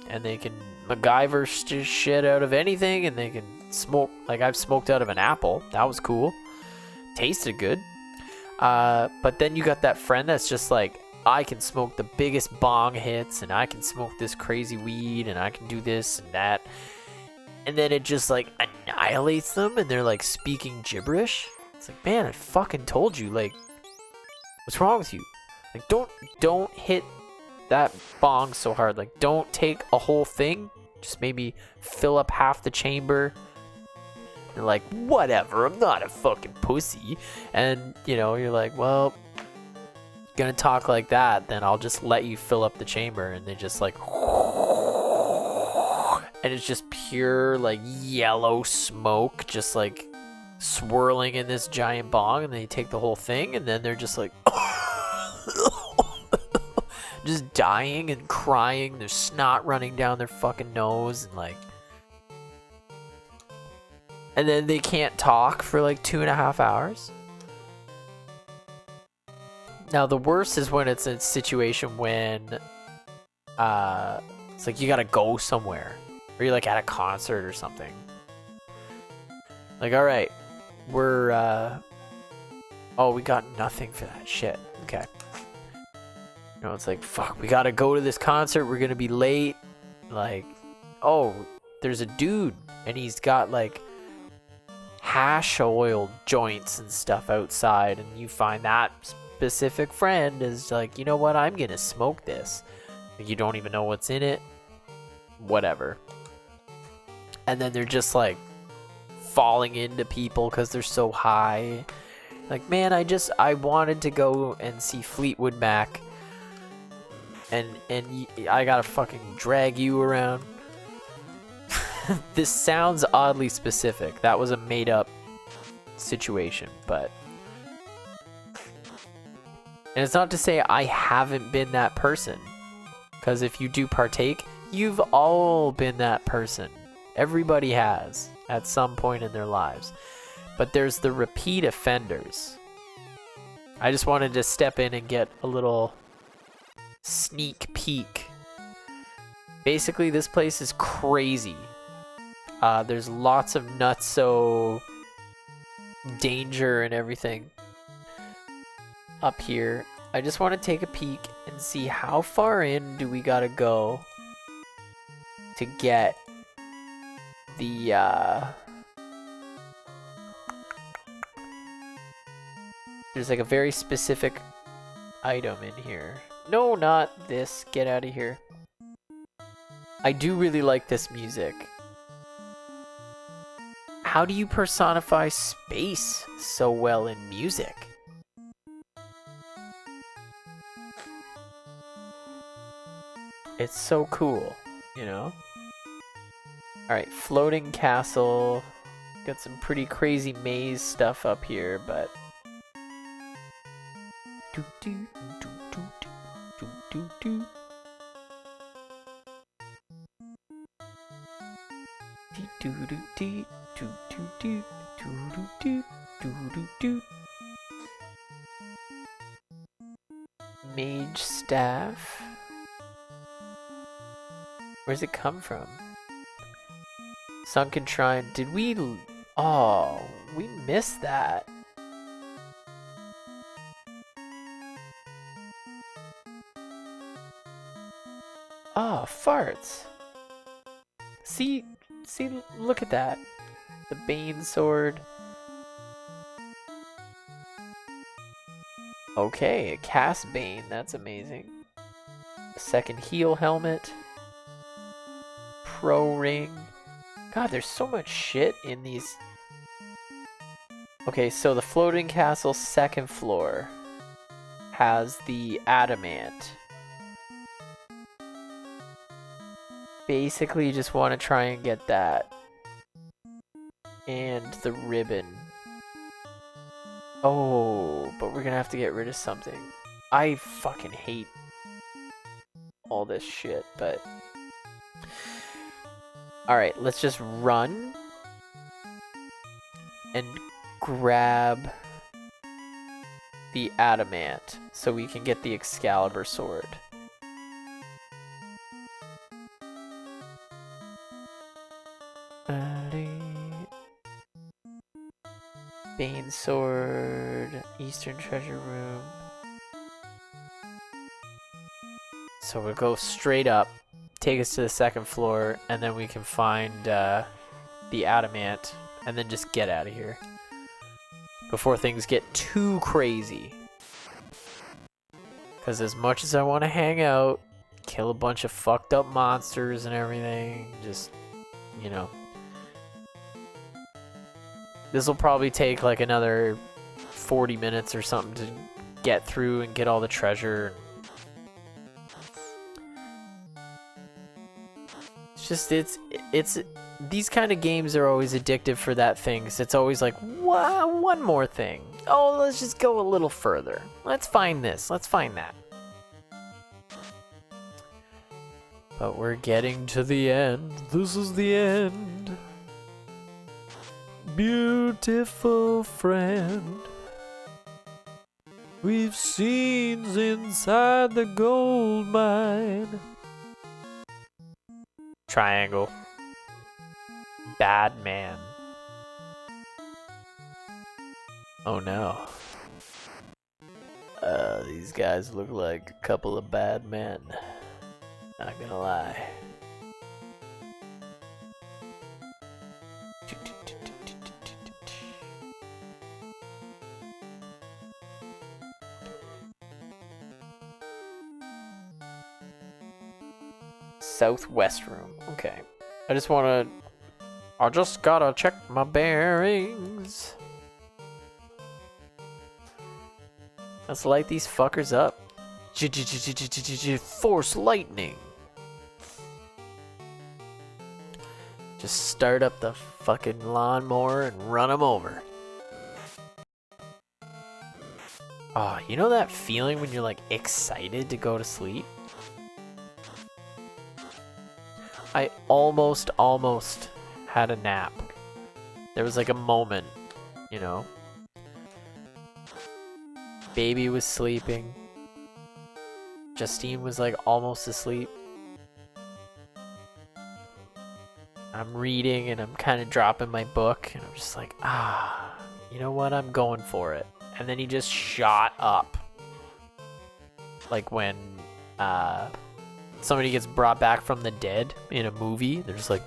and they can MacGyver shit out of anything, and they can smoke. Like, I've smoked out of an apple. That was cool. Tasted good. But then you got that friend that's just like, I can smoke the biggest bong hits, and I can smoke this crazy weed, and I can do this and that. And then it just like annihilates them, and they're like speaking gibberish. It's like, man, I fucking told you. Like, what's wrong with you? Like, don't hit that bong so hard. Like, don't take a whole thing. Just maybe fill up half the chamber. You're like, whatever, I'm not a fucking pussy. And, you know, you're like, well, gonna talk like that, then I'll just let you fill up the chamber. And they just like, and it's just pure like yellow smoke just like swirling in this giant bong, and they take the whole thing, and then they're just like just dying and crying. There's snot running down their fucking nose, and like, and then they can't talk for like 2.5 hours. Now the worst is when it's a situation when it's like you gotta go somewhere, or you're like at a concert or something. Like, all right, we're oh, we got nothing for that shit. Okay. You know, it's like, fuck, we gotta go to this concert, we're gonna be late. Like, oh, there's a dude, and he's got like hash oil joints and stuff outside, and you find that specific friend is like, you know what, I'm gonna smoke this. Like, you don't even know what's in it. Whatever. And then they're just like falling into people because they're so high. Like, man, I wanted to go and see Fleetwood Mac, and I gotta fucking drag you around. This sounds oddly specific. That was a made up situation, but, and it's not to say I haven't been that person, because if you do partake, you've all been that person. Everybody has at some point in their lives. But there's the repeat offenders. I just wanted to step in and get a little sneak peek. Basically, this place is crazy. There's lots of nutso danger and everything up here. I just want to take a peek and see how far in do we gotta go to get the there's like a very specific item in here. No, not this. Get out of here. I do really like this music. How do you personify space so well in music? It's so cool, you know? Alright, floating castle. Got some pretty crazy maze stuff up here, but... Mage staff. Where's it come from? Sunken Shrine. Did we... Oh, we missed that. Oh, farts. See, look at that. The Bane sword. Okay, a cast Bane. That's amazing. A second heal helmet. Pro ring. God, there's so much shit in these. Okay, so the floating castle second floor has the adamant. Basically, you just want to try and get that. And the ribbon. Oh, but we're gonna have to get rid of something. I fucking hate all this shit, but... Alright, let's just run. And grab the adamant so we can get the Excalibur sword. Bane sword, Eastern Treasure Room. So we'll go straight up, take us to the second floor, and then we can find the adamant, and then just get out of here before things get too crazy. Because as much as I want to hang out, kill a bunch of fucked up monsters and everything, just, you know. This will probably take like another 40 minutes or something to get through and get all the treasure. It's just, it's these kind of games are always addictive for that thing. 'Cause it's always like, wow, one more thing. Oh, let's just go a little further. Let's find this. Let's find that. But we're getting to the end. This is the end. Beautiful friend, we've scenes inside the gold mine. Triangle. Bad man. Oh no. These guys look like a couple of bad men. Not gonna lie. Southwest room. Okay. I just gotta check my bearings. Let's light these fuckers up. Force lightning. Just start up the fucking lawnmower and run them over. Oh, you know that feeling when you're like excited to go to sleep? I almost had a nap. There was like a moment, you know. Baby was sleeping. Justine was like almost asleep. I'm reading and I'm kind of dropping my book and I'm just like, you know what? I'm going for it. And then he just shot up. Like when somebody gets brought back from the dead in a movie, they're just like,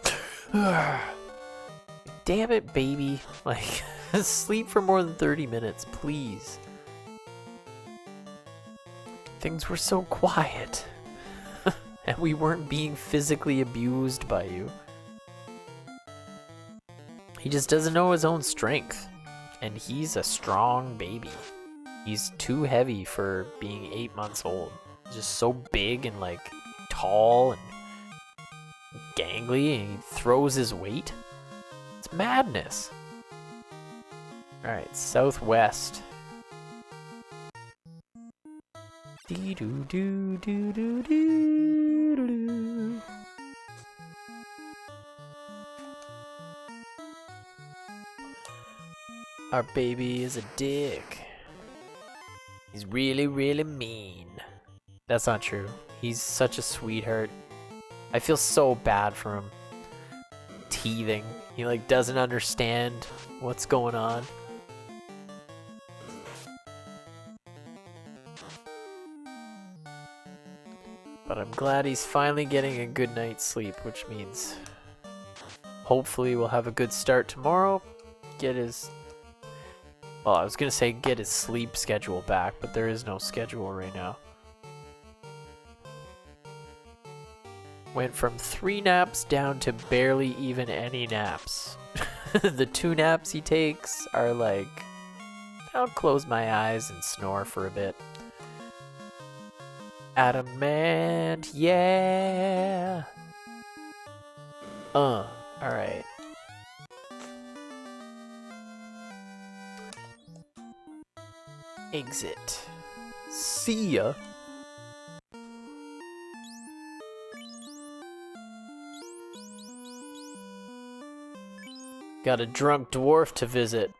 damn it, baby. Like, sleep for more than 30 minutes, please. Things were so quiet. And we weren't being physically abused by you. He just doesn't know his own strength. And he's a strong baby. He's too heavy for being 8 months old. He's just so big and like tall and gangly, and he throws his weight. It's madness. Alright, Southwest. Dee doo doo doo doo doo doo. Our baby is a dick. He's really, really mean. That's not true. He's such a sweetheart. I feel so bad for him. Teething. He like doesn't understand what's going on. But I'm glad he's finally getting a good night's sleep, which means hopefully we'll have a good start tomorrow. Get his... Well, I was gonna say get his sleep schedule back, but there is no schedule right now. Went from 3 naps down to barely even any naps. The 2 naps he takes are like, I'll close my eyes and snore for a bit. Adamant, yeah! Alright. Exit. See ya! Got a drunk dwarf to visit.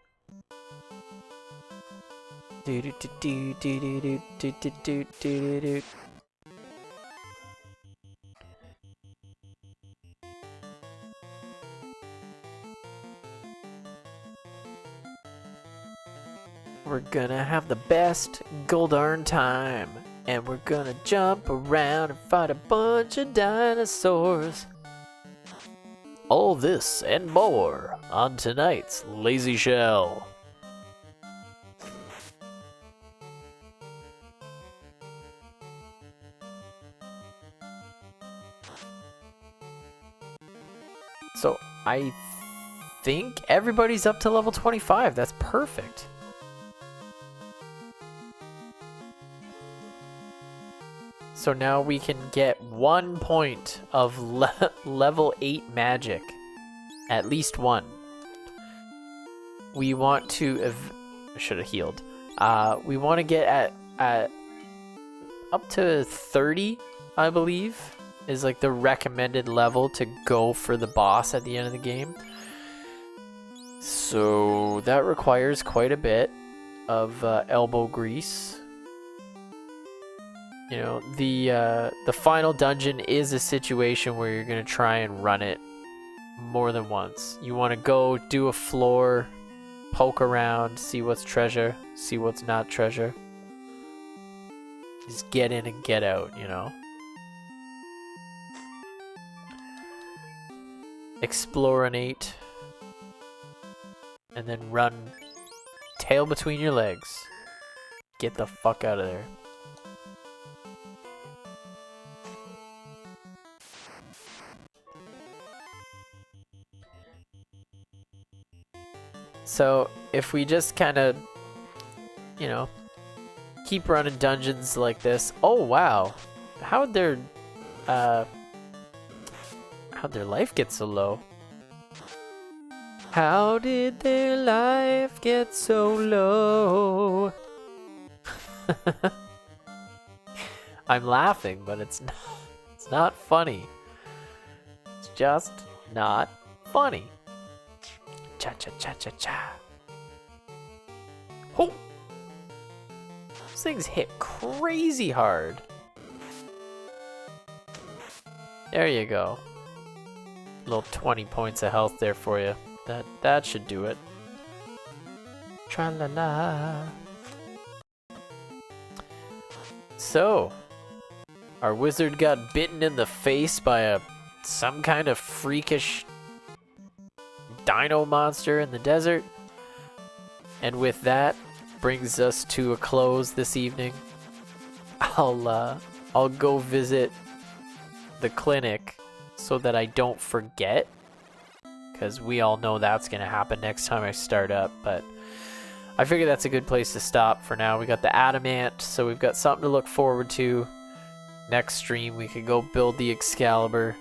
We're gonna have the best goldarn time, and we're gonna jump around and fight a bunch of dinosaurs. All this and more on tonight's Lazy Shell. So I think everybody's up to level 25. That's perfect. So now we can get 1 point of level 8 magic. At least 1. We want to... I should have healed. We want to get at up to 30, I believe, is like the recommended level to go for the boss at the end of the game. So that requires quite a bit of elbow grease. You know, the final dungeon is a situation where you're gonna try and run it more than once. You want to go do a floor, poke around, see what's treasure, see what's not treasure. Just get in and get out, you know. Explorinate, and then run tail between your legs. Get the fuck out of there. So if we just kind of, you know, keep running dungeons like this. Oh wow, how'd their life get so low? How did their life get so low? I'm laughing, but it's not funny. It's just not funny. Cha cha cha cha cha. Oh! Those things hit crazy hard. There you go. Little 20 points of health there for you. That should do it. Tra-la-la. So, our wizard got bitten in the face by some kind of freakish dino monster in the desert. And with that, brings us to a close this evening. I'll go visit the clinic so that I don't forget, because we all know that's gonna happen next time I start up. But I figure that's a good place to stop for now. We got the adamant, so we've got something to look forward to. Next stream we could go build the Excalibur,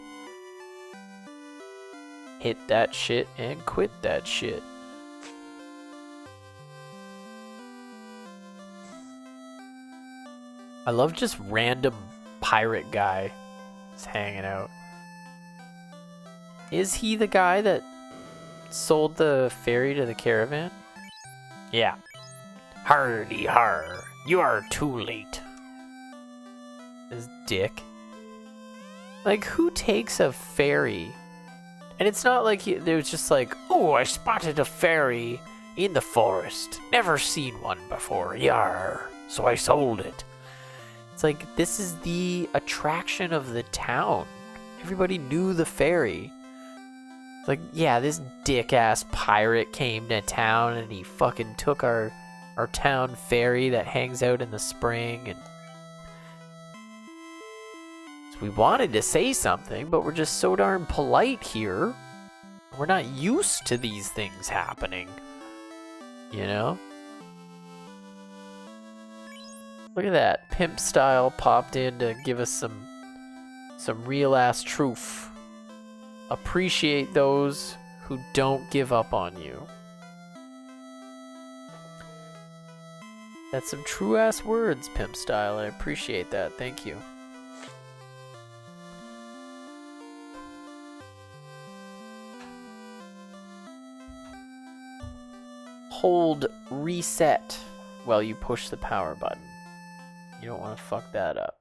hit that shit and quit that shit. I love just random pirate guy just hanging out. Is he the guy that sold the ferry to the caravan? Yeah. Hardy har, you are too late. dick. Like, who takes a fairy? And it's not like they was just like, oh, I spotted a fairy in the forest. Never seen one before. Yar. So I sold it. It's like, this is the attraction of the town. Everybody knew the fairy. It's like, yeah, this dick-ass pirate came to town and he fucking took our town fairy that hangs out in the spring. And so we wanted to say something, but we're just so darn polite here. We're not used to these things happening. You know? Look at that. Pimp Style popped in to give us some real ass truth. Appreciate those who don't give up on you. That's some true ass words, Pimp Style. I appreciate that. Thank you. Hold reset while you push the power button. You don't want to fuck that up.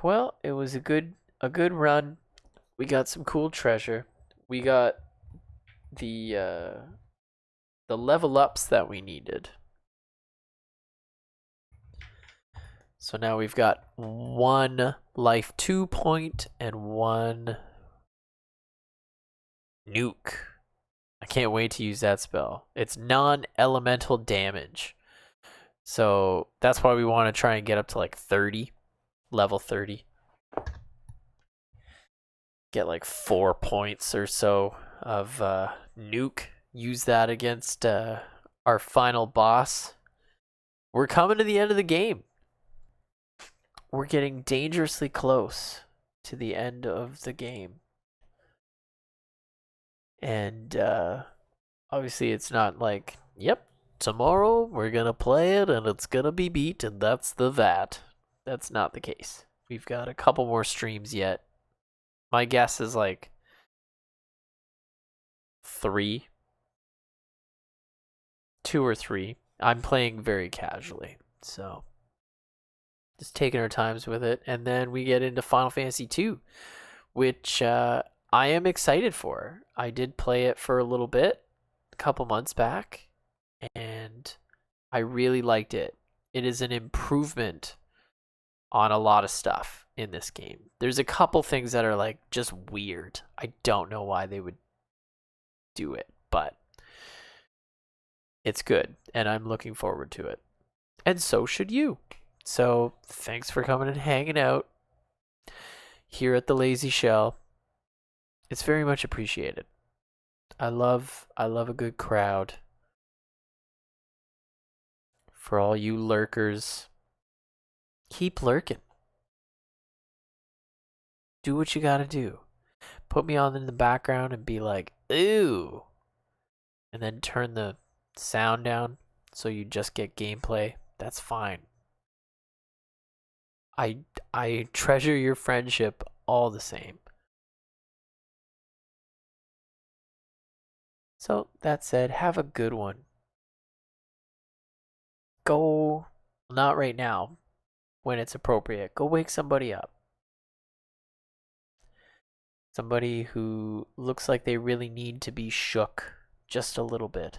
Well, it was a good run. We got some cool treasure. We got the level ups that we needed. So now we've got 1 life 2 point and 1 nuke. I can't wait to use that spell. It's non-elemental damage. So that's why we want to try and get up to like 30. Level 30. Get like 4 points or so of nuke. Use that against our final boss. We're coming to the end of the game. We're getting dangerously close to the end of the game. And obviously it's not like, yep, tomorrow we're going to play it and it's going to be beat and that's the VAT. That's not the case. We've got a couple more streams yet. My guess is like 3. 2 or 3. I'm playing very casually, so just taking our times with it. And then we get into Final Fantasy 2, which I am excited for. I did play it for a little bit, a couple months back, and I really liked it. It is an improvement on a lot of stuff in this game. There's a couple things that are like just weird. I don't know why they would do it, but it's good and I'm looking forward to it. And so should you. So thanks for coming and hanging out here at the Lazy Shell. It's very much appreciated. I love a good crowd. For all you lurkers, keep lurking. Do what you gotta do. Put me on in the background and be like, ooh. And then turn the sound down so you just get gameplay. That's fine. I treasure your friendship all the same. So that said, have a good one. Go, not right now, when it's appropriate. Go wake somebody up. Somebody who looks like they really need to be shook just a little bit.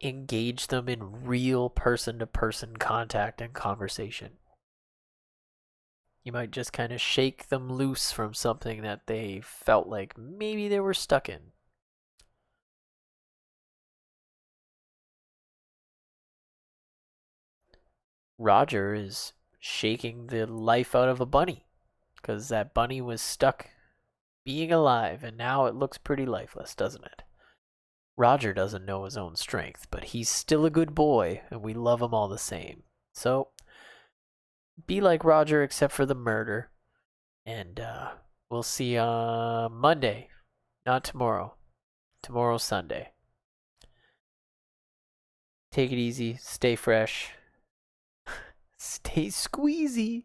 Engage them in real person-to-person contact and conversation. You might just kind of shake them loose from something that they felt like maybe they were stuck in. Roger is shaking the life out of a bunny because that bunny was stuck being alive and now it looks pretty lifeless, doesn't it? Roger doesn't know his own strength, but he's still a good boy and we love him all the same. So be like Roger except for the murder. And we'll see you on Monday, not tomorrow. Tomorrow's Sunday. Take it easy, stay fresh, stay squeezy.